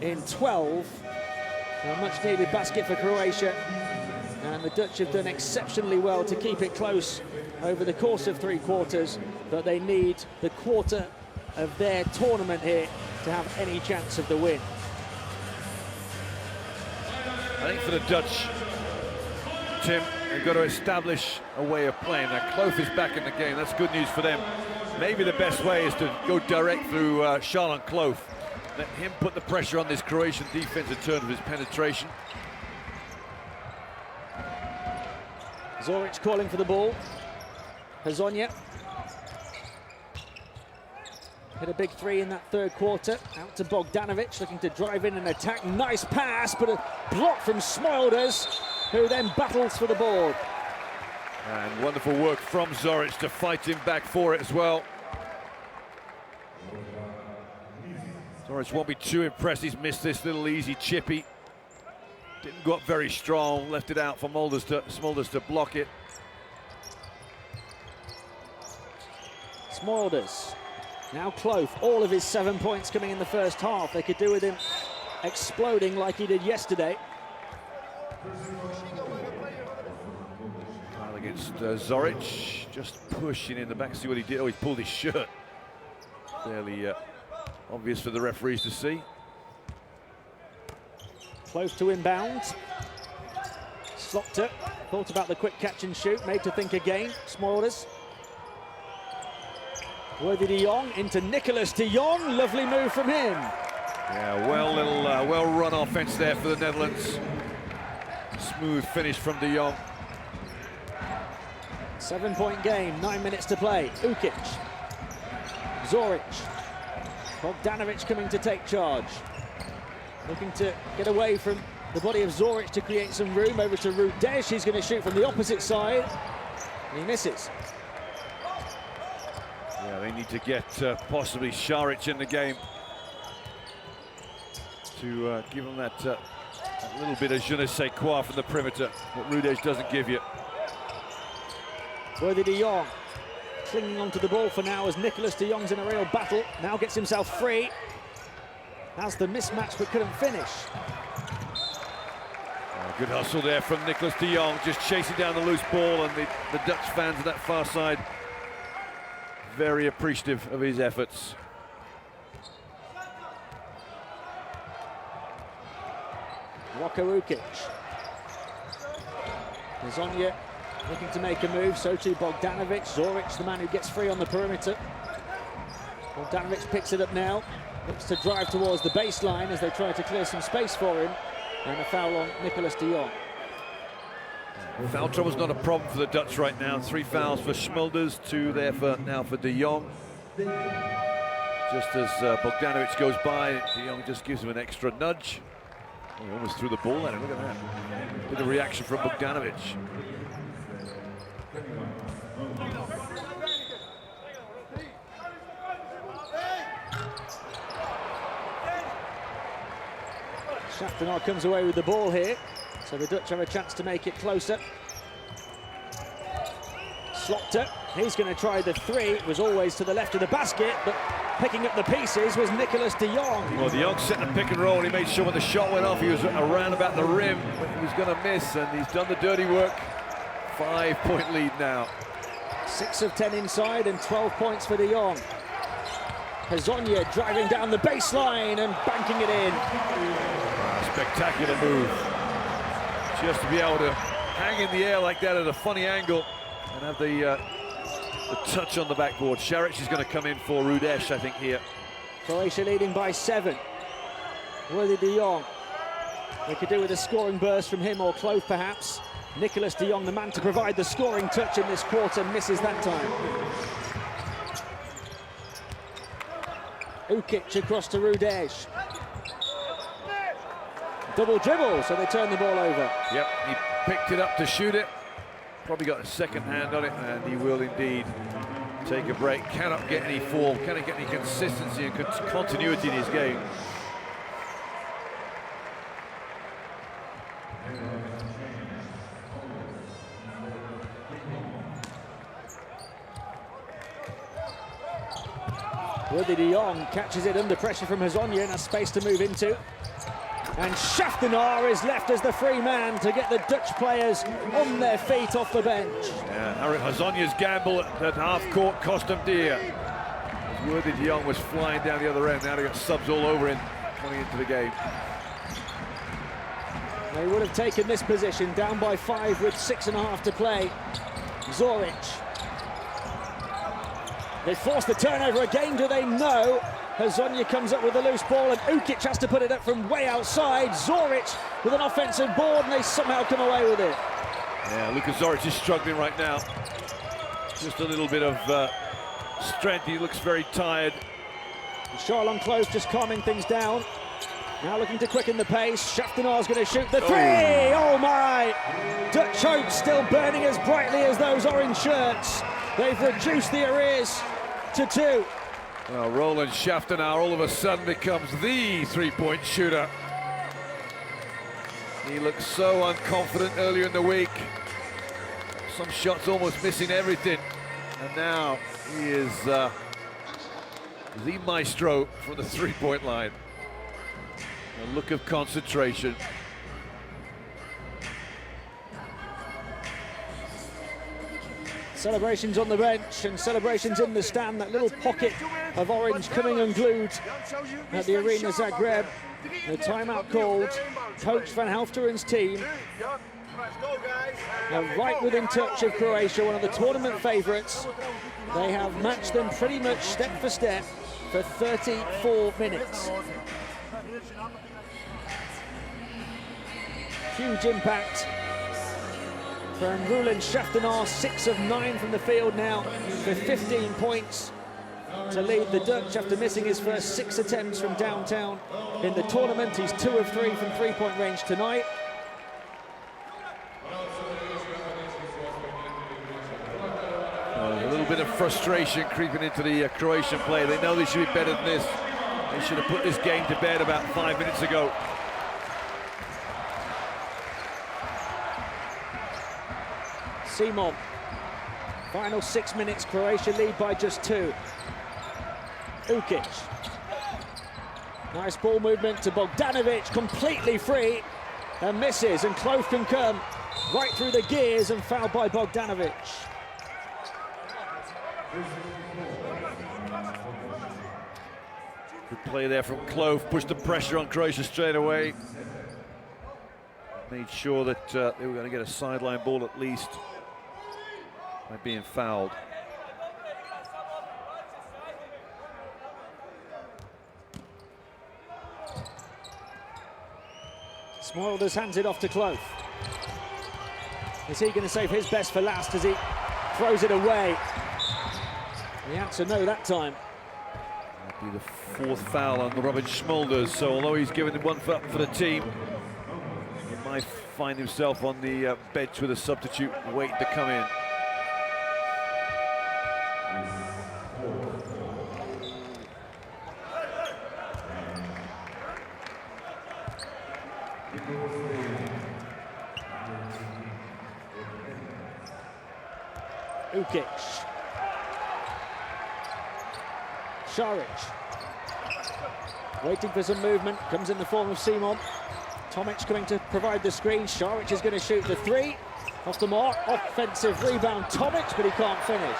in 12. A much needed basket for Croatia, and the Dutch have done exceptionally well to keep it close over the course of 3 quarters, but they need the quarter of their tournament here to have any chance of the win. I think for the Dutch, Tim, they've got to establish a way of playing. Now, Clough is back in the game. That's good news for them. Maybe the best way is to go direct through Charles Clough. Let him put the pressure on this Croatian defense in terms of his penetration. Zoric calling for the ball. Hazonia hit a big 3 in that 3rd quarter. Out to Bogdanovic, looking to drive in and attack. Nice pass, but a block from Smolders, who then battles for the board. And wonderful work from Zoric to fight him back for it as well. Zoric won't be too impressed. He's missed this little easy chippy. Didn't go up very strong, left it out for Smolders to block it. Smolders. Now Clough, all of his 7 points coming in the first half. They could do with him exploding like he did yesterday. Well, against Zoric, just pushing in the back. See what he did. Oh, he pulled his shirt. Fairly obvious for the referees to see. Clough to inbound. Slopta thought about the quick catch and shoot, made to think again. Smolders. Worthy de Jong into Nicolas de Jong. Lovely move from him. Yeah, well run offense there for the Netherlands. Smooth finish from de Jong. 7-point game, 9 minutes to play. Ukic. Zoric. Bogdanovic coming to take charge. Looking to get away from the body of Zoric to create some room. Over to Rudej. He's going to shoot from the opposite side. He misses. Yeah, they need to get possibly Šarić in the game to give them that little bit of je ne sais quoi from the perimeter that Rudej doesn't give you. Worthy de Jong clinging onto the ball for now as Nicolas de Jong's in a real battle. Now gets himself free. Has the mismatch but couldn't finish. Good hustle there from Nicolas de Jong, just chasing down the loose ball, and the Dutch fans on that far side very appreciative of his efforts. Roko Ukic. Hazonia looking to make a move, so too Bogdanovic. Zoric, the man who gets free on the perimeter. Bogdanovic picks it up now. Looks to drive towards the baseline as they try to clear some space for him. And a foul on Nicolas de Jong. Foul trouble's not a problem for the Dutch right now. 3 fouls for Smulders, 2 there now for de Jong. Just as Bogdanovic goes by, de Jong just gives him an extra nudge. Oh, he almost threw the ball at him, look at that. Bit of reaction from Bogdanovic. Shaftanar comes away with the ball here, so the Dutch have a chance to make it closer. Slopta, he's going to try the 3. It was always to the left of the basket, but picking up the pieces was Nicolas de Jong. Well, de Jong set the pick and roll, and he made sure when the shot went off, he was around about the rim, but he was going to miss, and he's done the dirty work. 5-point lead now. 6 of 10 inside and 12 points for de Jong. Hazonia driving down the baseline and banking it in. Spectacular move. Just to be able to hang in the air like that at a funny angle and have the touch on the backboard. Šarić is going to come in for Rudej, I think, here. Croatia leading by 7. Worthy de Jong. They could do with a scoring burst from him or Clough, perhaps. Nicolas de Jong, the man to provide the scoring touch in this quarter, misses that time. Ukic across to Rudej. Double dribble, so they turn the ball over. Yep, he picked it up to shoot it. Probably got a second hand on it, and he will indeed take a break. Cannot get any form, cannot get any consistency and continuity in his game. Woody de Jong catches it under pressure from Hazonia and has space to move into. And Schaftenaar is left as the free man to get the Dutch players on their feet off the bench. Yeah, Hazonia's gamble at half-court cost him dear. Woody de Jong was flying down the other end. Now they got subs all over him coming into the game. They would have taken this position down by 5 with 6.5 to play. Zoric. They force the turnover again, do they? No. Hazonia comes up with a loose ball and Ukic has to put it up from way outside. Zoric with an offensive board and they somehow come away with it. Yeah, Luka Zoric is struggling right now. Just a little bit of strength. He looks very tired. Charlon close, just calming things down. Now looking to quicken the pace. Schaftenaar's going to shoot the three. Oh my! Dutch hopes still burning as brightly as those orange shirts. They've reduced the arrears to 2. Well, Roland Schaftenaar all of a sudden becomes the three-point shooter. He looked so unconfident earlier in the week. Some shots almost missing everything. And now he is the maestro from the three-point line. A look of concentration. Celebrations on the bench and celebrations in the stand. That little pocket of orange coming unglued at the Arena Zagreb. The timeout called. Coach Van Halfteren's team are right within touch of Croatia, one of the tournament favourites. They have matched them pretty much step for step for 34 minutes. Huge impact from Roland Schaftenaar, 6 of 9 from the field now for 15 points to lead the Dutch after missing his first 6 attempts from downtown in the tournament. He's 2 of 3 from three-point range tonight. A little bit of frustration creeping into the Croatian play. They know they should be better than this. They should have put this game to bed about 5 minutes ago. Simon. Final 6 minutes, Croatia lead by just 2. Ukic. Nice ball movement to Bogdanovic, completely free, and misses, and Clove can come right through the gears and fouled by Bogdanovic. Good play there from Clove, pushed the pressure on Croatia straight away. Made sure that they were going to get a sideline ball at least by being fouled. Smoilders hands it off to Clove. Is he going to save his best for last as he throws it away? The answer no that time. That'll be the 4th foul on Robin Smoilders, so although he's given one up for the team, he might find himself on the bench with a substitute waiting to come in. Ukic. Šarić. Waiting for some movement, comes in the form of Simon. Tomic coming to provide the screen. Šarić is going to shoot the 3. Off the mark, offensive rebound Tomic, but he can't finish.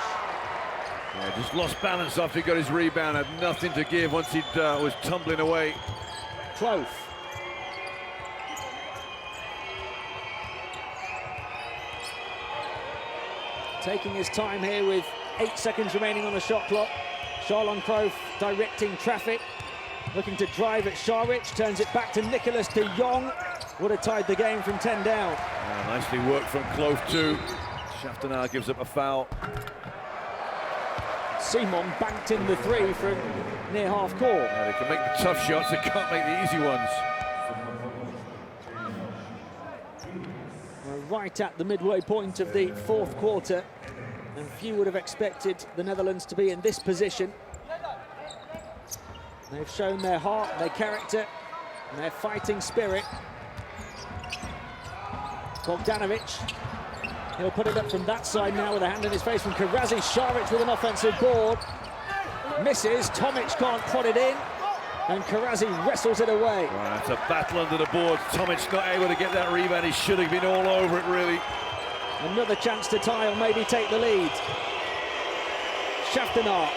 Yeah, just lost balance after he got his rebound, had nothing to give once he was tumbling away. Clove. Taking his time here with 8 seconds remaining on the shot clock. Charlon Clove directing traffic, looking to drive at Šarić, turns it back to Nicolas de Jong. Would have tied the game from 10 down. Nicely worked from Clove too. Schaftenaar gives up a foul. Simon banked in the 3 from near half court. Yeah, they can make the tough shots, they can't make the easy ones. We're right at the midway point of the 4th quarter, and few would have expected the Netherlands to be in this position. They've shown their heart, their character, and their fighting spirit. Bogdanovic, he'll put it up from that side now with a hand in his face from Karazi. Šarić with an offensive board. Misses, Tomic can't prod it in, and Karazi wrestles it away. Well, it's a battle under the boards. Tomic not able to get that rebound. He should have been all over it, really. Another chance to tie or maybe take the lead. Shaftanar.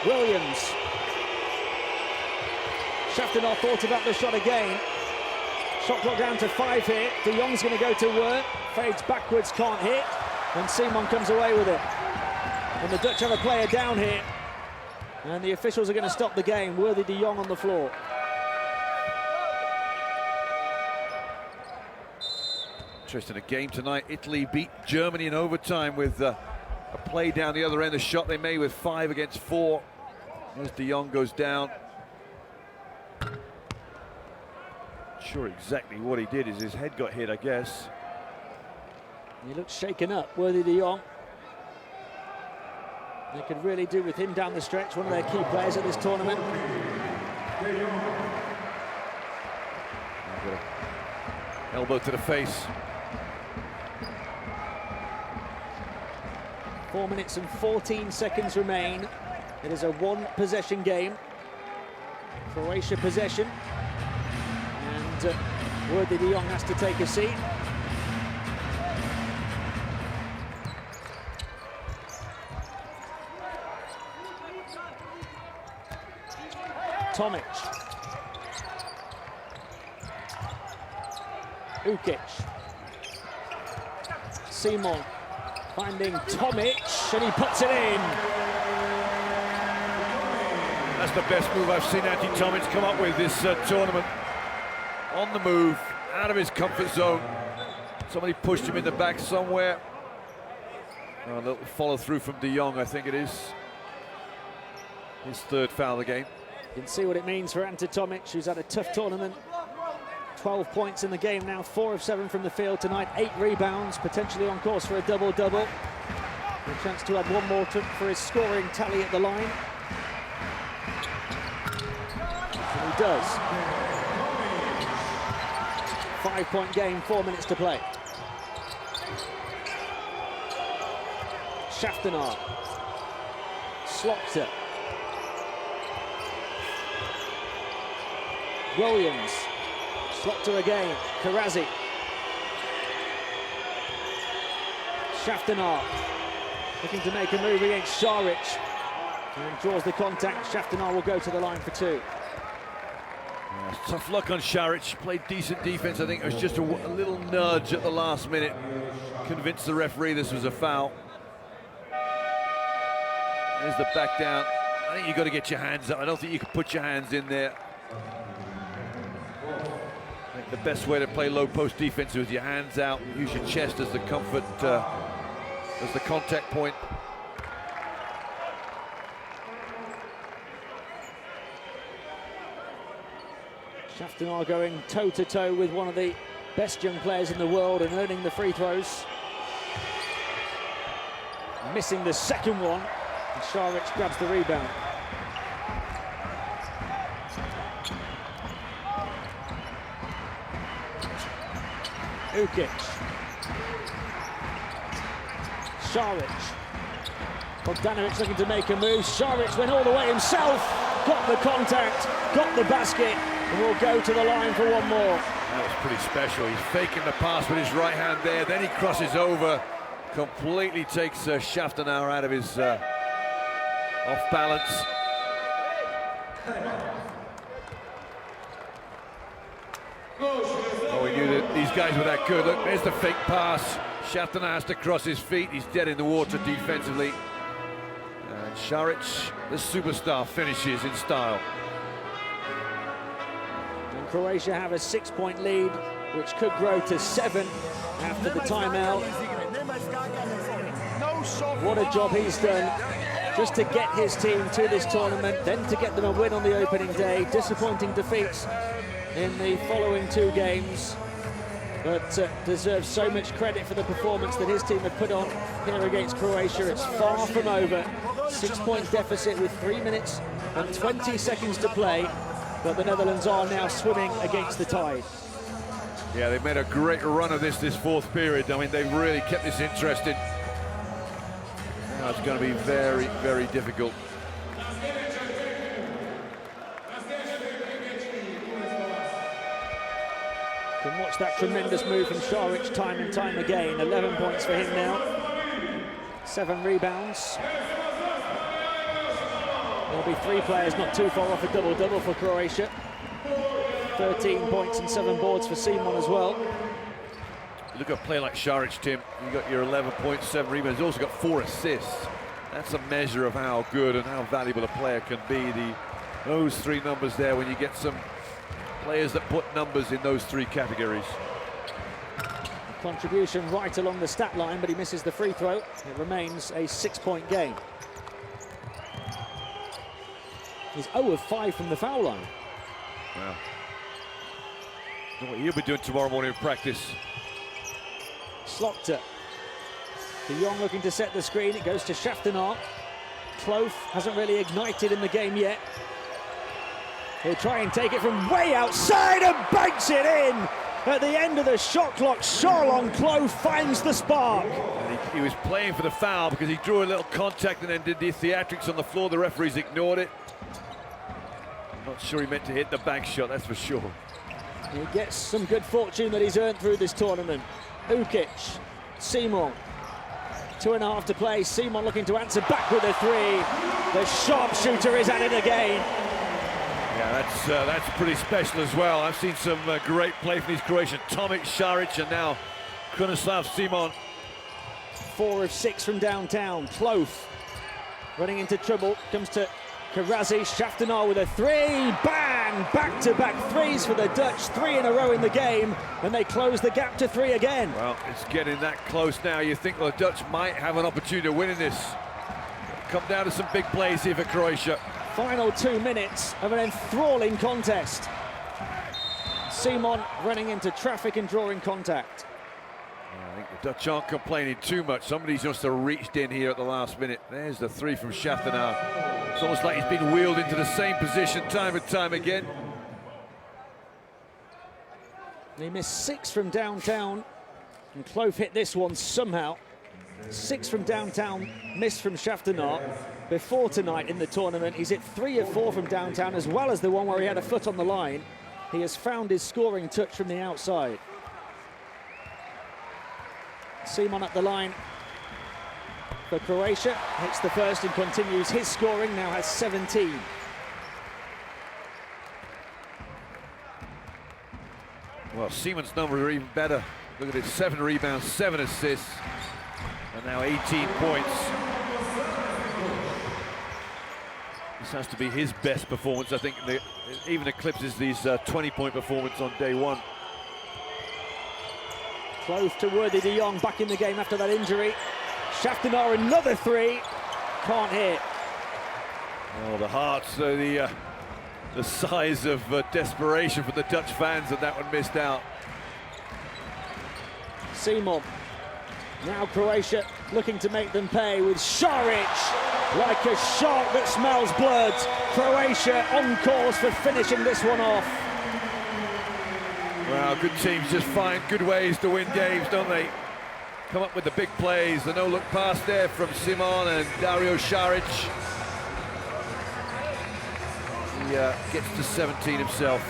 Williams. Shaftanar thought about the shot again. Shot clock down to 5 here. De Jong's going to go to work. Fades backwards, can't hit. And Simon comes away with it. And the Dutch have a player down here. And the officials are going to stop the game. Worthy De Jong on the floor. Interesting, a game tonight. Italy beat Germany in overtime with a play down the other end. The shot they made with 5 against 4. As De Jong goes down. Sure exactly what he did is his head got hit, I guess. He looks shaken up, Worthy De Jong. They could really do with him down the stretch, one of their key players at this tournament. Elbow to the face. 4 minutes and 14 seconds remain. It is a one-possession game. Croatia possession. And Worthy De Jong has to take a seat. Tomic. Ukic. Simon finding Tomic, and he puts it in. That's the best move I've seen Ante Tomic come up with this tournament. On the move, out of his comfort zone. Somebody pushed him in the back somewhere. Oh, a little follow through from De Jong, I think it is. His 3rd foul of the game. You can see what it means for Ante Tomic, who's had a tough tournament. 12 points in the game now, 4 of 7 from the field tonight, 8 rebounds, potentially on course for a double-double. A chance to add one more for his scoring tally at the line. And he does. 5-point game, 4 minutes to play. Shaftanar. Slopter. Williams. Slopter again. Karazi. Shaftanar. Looking to make a move against Šarić. And draws the contact. Shaftanar will go to the line for 2. Yeah, tough luck on Šarić. Played decent defense. I think it was just a little nudge at the last minute. Convinced the referee this was a foul. There's the back down. I think you've got to get your hands up. I don't think you can put your hands in there. I think the best way to play low post defense is with your hands out. Use your chest as the comfort, as the contact point. Shaftanar going toe-to-toe with one of the best young players in the world and earning the free throws. Missing the second one, and Šarić grabs the rebound. Ukic. Šarić. Bogdanovic looking to make a move. Šarić went all the way himself, got the contact, got the basket, and will go to the line for one more. That was pretty special. He's faking the pass with his right hand there, then he crosses over, completely takes Shaftanar out of his off balance. Oh, we knew that these guys were that good. Look, there's the fake pass. Shaftanar has to cross his feet. He's dead in the water defensively. And Šarić, the superstar, finishes in style. And Croatia have a 6-point lead, which could grow to 7 after the timeout. What a job he's done just to get his team to this tournament, then to get them a win on the opening day. Disappointing defeats in the following 2 games, but deserves so much credit for the performance that his team have put on here against Croatia. It's far from over. 6-point deficit with 3 minutes and 20 seconds to play, but the Netherlands are now swimming against the tide. Yeah, they've made a great run of this 4th period. I mean, they've really kept this interesting. Now it's going to be very, very difficult. Can watch that tremendous move from Šarić time and time again. 11 points for him now. 7 rebounds. There'll be 3 players not too far off a double-double for Croatia. 13 points and 7 boards for Simon as well. Look at a player like Šarić, Tim. You got your 11 points, 7 rebounds. He's also got 4 assists. That's a measure of how good and how valuable a player can be. Those 3 numbers there, when you get some players that put numbers in those 3 categories. Contribution right along the stat line, but he misses the free throw. It remains a 6-point game. He's 0 of 5 from the foul line. Wow. Know what he'll be doing tomorrow morning in practice. Slokta. De Jong looking to set the screen. It goes to Šaftanar. Clough hasn't really ignited in the game yet. He'll try and take it from way outside and banks it in. At the end of the shot clock, Charlon Clough finds the spark. And he was playing for the foul because he drew a little contact and then did the theatrics on the floor. The referees ignored it. I'm not sure he meant to hit the bank shot, that's for sure. He gets some good fortune that he's earned through this tournament. Ukic, Simon, 2.5 to play. Simon looking to answer back with a 3. The sharpshooter is at it again. Yeah, that's pretty special as well. I've seen some great play from these Croatians. Tomic, Šarić, and now Krunoslav Simon. 4 of 6 from downtown. Clough running into trouble. Comes to Karazi. Šaftanar with a 3. Bang! Back-to-back 3s for the Dutch. 3 in a row in the game. And they close the gap to 3 again. Well, it's getting that close now. You think, well, the Dutch might have an opportunity to win in this. Come down to some big plays here for Croatia. Final 2 minutes of an enthralling contest. Simon running into traffic and drawing contact. I think the Dutch aren't complaining too much. Somebody's just reached in here at the last minute. There's the 3 from Šaftanar. It's almost like he's been wheeled into the same position time and time again. He missed 6 from downtown, and Clough hit this one somehow. 6 from downtown, missed from Šaftanar. Before tonight in the tournament, he's hit 3 of 4 from downtown, as well as the one where he had a foot on the line. He has found his scoring touch from the outside. Simon up the line for Croatia. Hits the first and continues his scoring, now has 17. Well, Simon's numbers are even better. Look at it, 7 rebounds, 7 assists, and now 18 points. This has to be his best performance, I think. Even eclipses these 20-point performance on day 1. Close to Worthy de Jong, back in the game after that injury. Šaftanar, another 3. Can't hit. Oh, the hearts, the size of desperation for the Dutch fans that one missed out. Simon. Now Croatia looking to make them pay with Šarić. Like a shark that smells blood. Croatia on course for finishing this one off. Well, good teams just find good ways to win games, don't they? Come up with the big plays. The no-look pass there from Simon and Dario Šarić. He gets to 17 himself.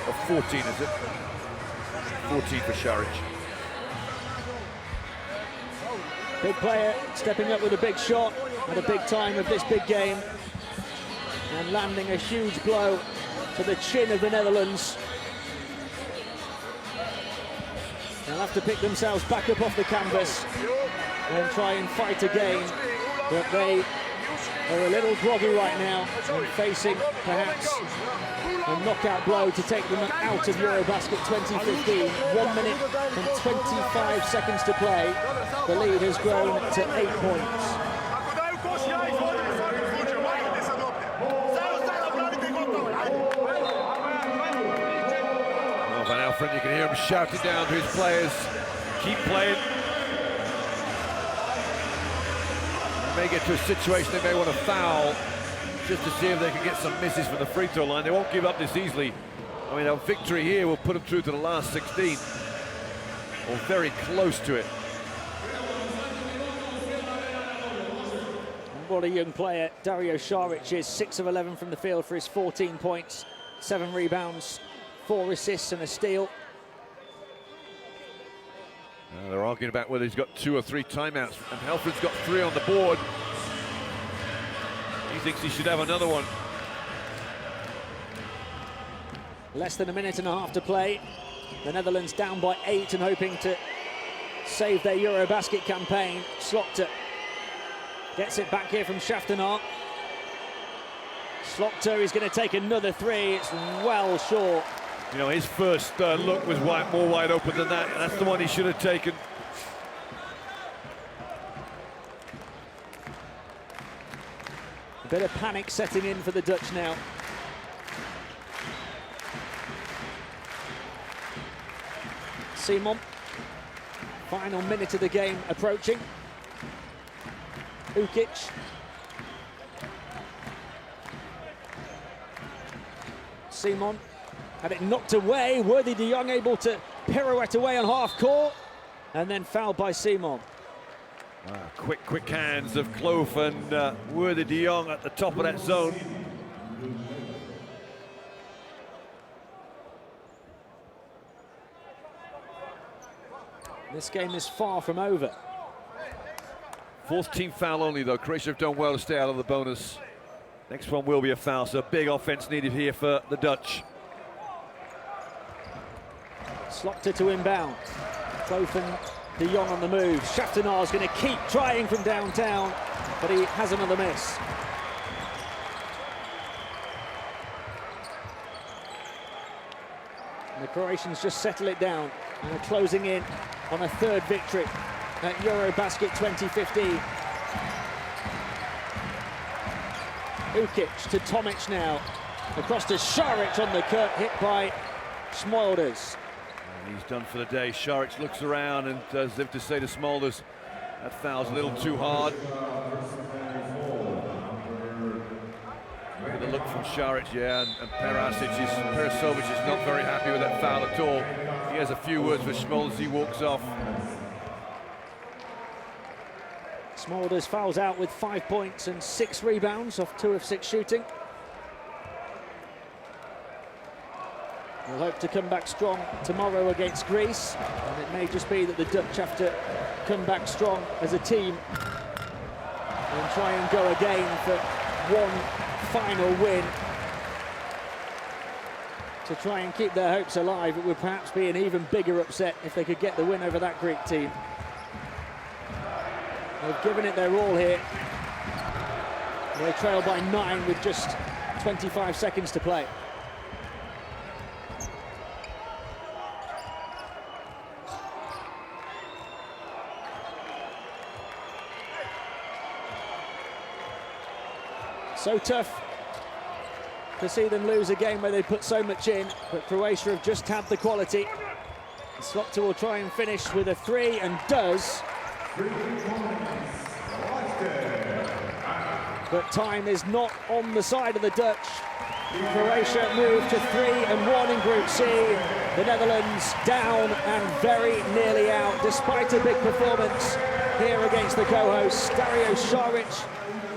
Or 14, is it? 14 for Šarić. Big player stepping up with a big shot at a big time of this big game. And landing a huge blow to the chin of the Netherlands. They'll have to pick themselves back up off the canvas and try and fight again. But they are a little groggy right now and facing perhaps a knockout blow to take them out of Eurobasket 2015. 1 minute and 25 seconds to play. The lead has grown to 8 points. Well, Van Alphen, you can hear him shouting down to his players. Keep playing. They may get to a situation they may want to foul just to see if they can get some misses from the free throw line. They won't give up this easily. I mean, a victory here will put them through to the last 16, or very close to it. What a young player Dario Saric is. 6 of 11 from the field for his 14 points, 7 rebounds, 4 assists and a steal. They're arguing about whether he's got 2 or 3 timeouts, and Halford's got 3 on the board. He thinks he should have another one. Less than a minute and a half to play. The Netherlands down by 8 and hoping to save their Eurobasket campaign. Slokter gets it back here from Schaftenaar. Slokter is going to take another 3. It's well short. You know, his first look was more wide open than that. That's the one he should have taken. A bit of panic setting in for the Dutch now. Simon, final minute of the game approaching. Ukic. Simon had it knocked away. Worthy de Jong able to pirouette away on half court, and then fouled by Simon. Quick hands of Kloof and Worthy de Jong at the top of that zone. This game is far from over. 4th team foul only though. Croatia have done well to stay out of the bonus. Next one will be a foul, so big offense needed here for the Dutch. Slokter to inbound. Kloof and de Jong on the move. Schaftenaar's going to keep trying from downtown, but he has another miss. And the Croatians just settle it down and are closing in on a 3rd victory at Eurobasket 2015. Ukic to Tomic now. Across to Saric on the cut, hit by Smolders. He's done for the day. Saric looks around and as if to say to Smolders, that foul's a little too hard. Look at the look from Saric, yeah, and Perasovic is not very happy with that foul at all. He has a few words for Smolders, he walks off. Smolders fouls out with 5 points and 6 rebounds off 2 of 6 shooting. We'll hope to come back strong tomorrow against Greece, and it may just be that the Dutch have to come back strong as a team and try and go again for one final win to try and keep their hopes alive. It would perhaps be an even bigger upset if they could get the win over that Greek team. They've given it their all here. They trail by 9 with just 25 seconds to play. So tough to see them lose a game where they put so much in, but Croatia have just had the quality. Slokter will try and finish with a 3 and does. But time is not on the side of the Dutch. Croatia move to 3-1 in Group C. The Netherlands down and very nearly out, despite a big performance here against the co-hosts. Dario Saric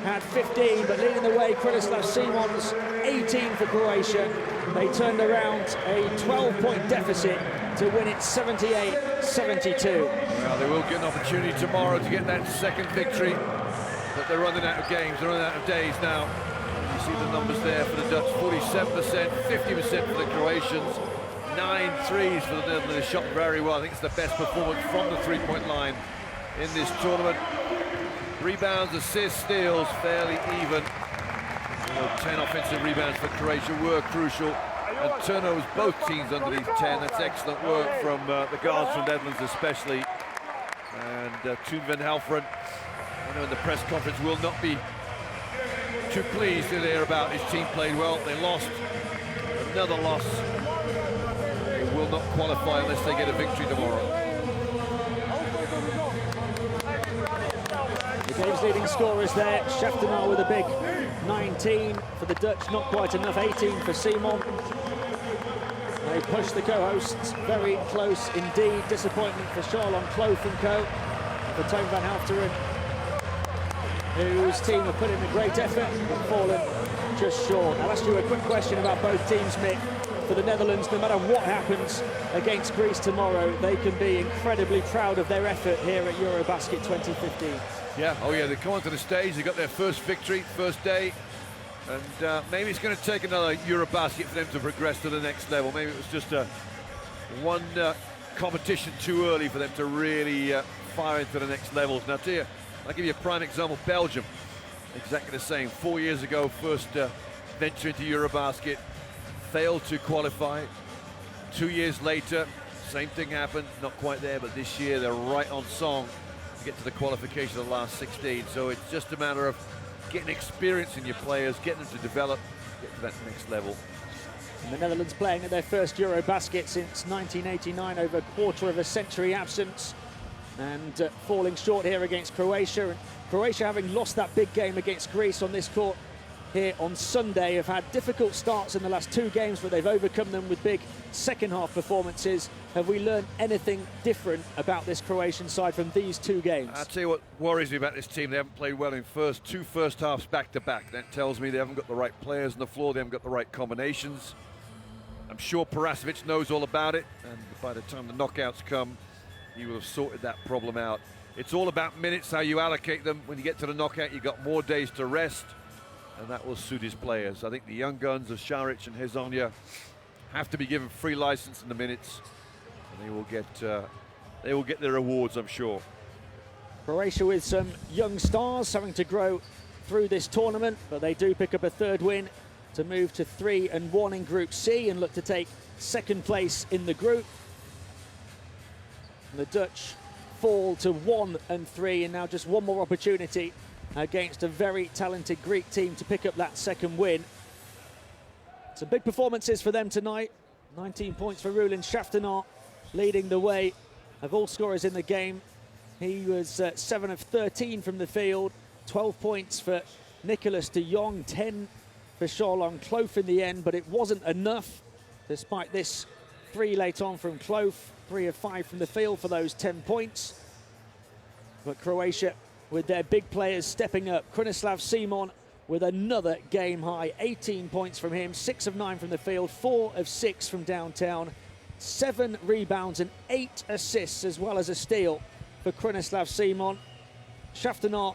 had 15, but leading the way, Krilislav Simon's 18 for Croatia. They turned around a 12-point deficit to win it 78-72. Well, they will get an opportunity tomorrow to get that 2nd victory, but they're running out of games, they're running out of days now. You see the numbers there for the Dutch, 47%, 50% for the Croatians, 9 threes for the Netherlands. They shot very well. I think it's the best performance from the 3-point line in this tournament. Rebounds, assists, steals, fairly even. 10 offensive rebounds for Croatia were crucial. And turnovers, both teams underneath 10. That's excellent work from the guards from Netherlands especially. And Toon van Halfren, I know in the press conference, will not be too pleased to hear about his team played well. They lost, another loss. They will not qualify unless they get a victory tomorrow. The game's leading scorers there. Schaftenaar with a big 19 for the Dutch, not quite enough, 18 for Simon. They push the co-hosts very close indeed. Disappointment for Charles on Kloof and co. For Toon van Halfteren. whose team have put in a great effort but fallen just short. I'll ask you a quick question about both teams, Mick. For the Netherlands, no matter what happens against Greece tomorrow, they can be incredibly proud of their effort here at Eurobasket 2015. Yeah, oh yeah, they come onto the stage, they got their first victory, first day, and maybe it's going to take another Eurobasket for them to progress to the next level. Maybe it was just one competition too early for them to really fire into the next levels. Now, I'll give you a prime example, Belgium, exactly the same. 4 years ago, first venture into Eurobasket, failed to qualify. 2 years later, same thing happened, not quite there, but this year they're right on song to get to the qualification of the last 16. So it's just a matter of getting experience in your players, getting them to develop, get to that next level. And the Netherlands playing at their first Eurobasket since 1989, over a quarter of a century absence, and falling short here against Croatia. And Croatia, having lost that big game against Greece on this court here on Sunday, have had difficult starts in the last 2 games, but they've overcome them with big second half performances. Have we learned anything different about this Croatian side from these 2 games? I'll tell you what worries me about this team. They haven't played well in two first halves back to back. That tells me they haven't got the right players on the floor, they haven't got the right combinations. I'm sure Parasovic knows all about it, and by the time the knockouts come, he will have sorted that problem out. It's all about minutes, how you allocate them. When you get to the knockout, you've got more days to rest, and that will suit his players. I think the young guns of Šarić and Hezonja have to be given free license in the minutes, and they will get their rewards, I'm sure. Croatia with some young stars having to grow through this tournament, but they do pick up a 3rd win to move to 3-1 in Group C and look to take 2nd place in the group. And the Dutch fall to 1-3, and now just one more opportunity against a very talented Greek team to pick up that 2nd win. Some big performances for them tonight. 19 points for Rulin Šaftanár, leading the way of all scorers in the game. He was 7 of 13 from the field, 12 points for Nicolas de Jong, 10 for Charlon Clough in the end, but it wasn't enough. Despite this 3 late on from Clough, 3 of 5 from the field for those 10 points. But Croatia, with their big players stepping up, Krunoslav Simon with another game high, 18 points from him, 6 of 9 from the field, 4 of 6 from downtown, 7 rebounds and 8 assists, as well as a steal for Krunoslav Simon. Šaftanár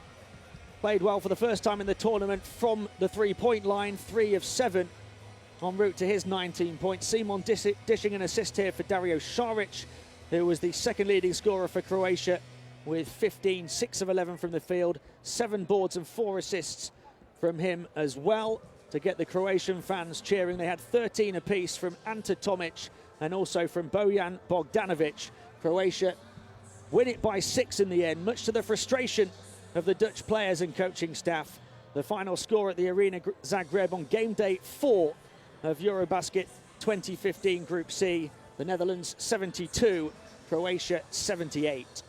played well for the first time in the tournament from the 3-point line, 3 of 7 en route to his 19 points. Simon dishing an assist here for Dario Šarić, who was the 2nd leading scorer for Croatia with 15, 6 of 11 from the field, 7 boards and 4 assists from him as well to get the Croatian fans cheering. They had 13 apiece from Ante Tomic and also from Bojan Bogdanovic. Croatia win it by 6 in the end, much to the frustration of the Dutch players and coaching staff. The final score at the Arena Zagreb on game day 4 of Eurobasket 2015 Group C. The Netherlands 72, Croatia 78.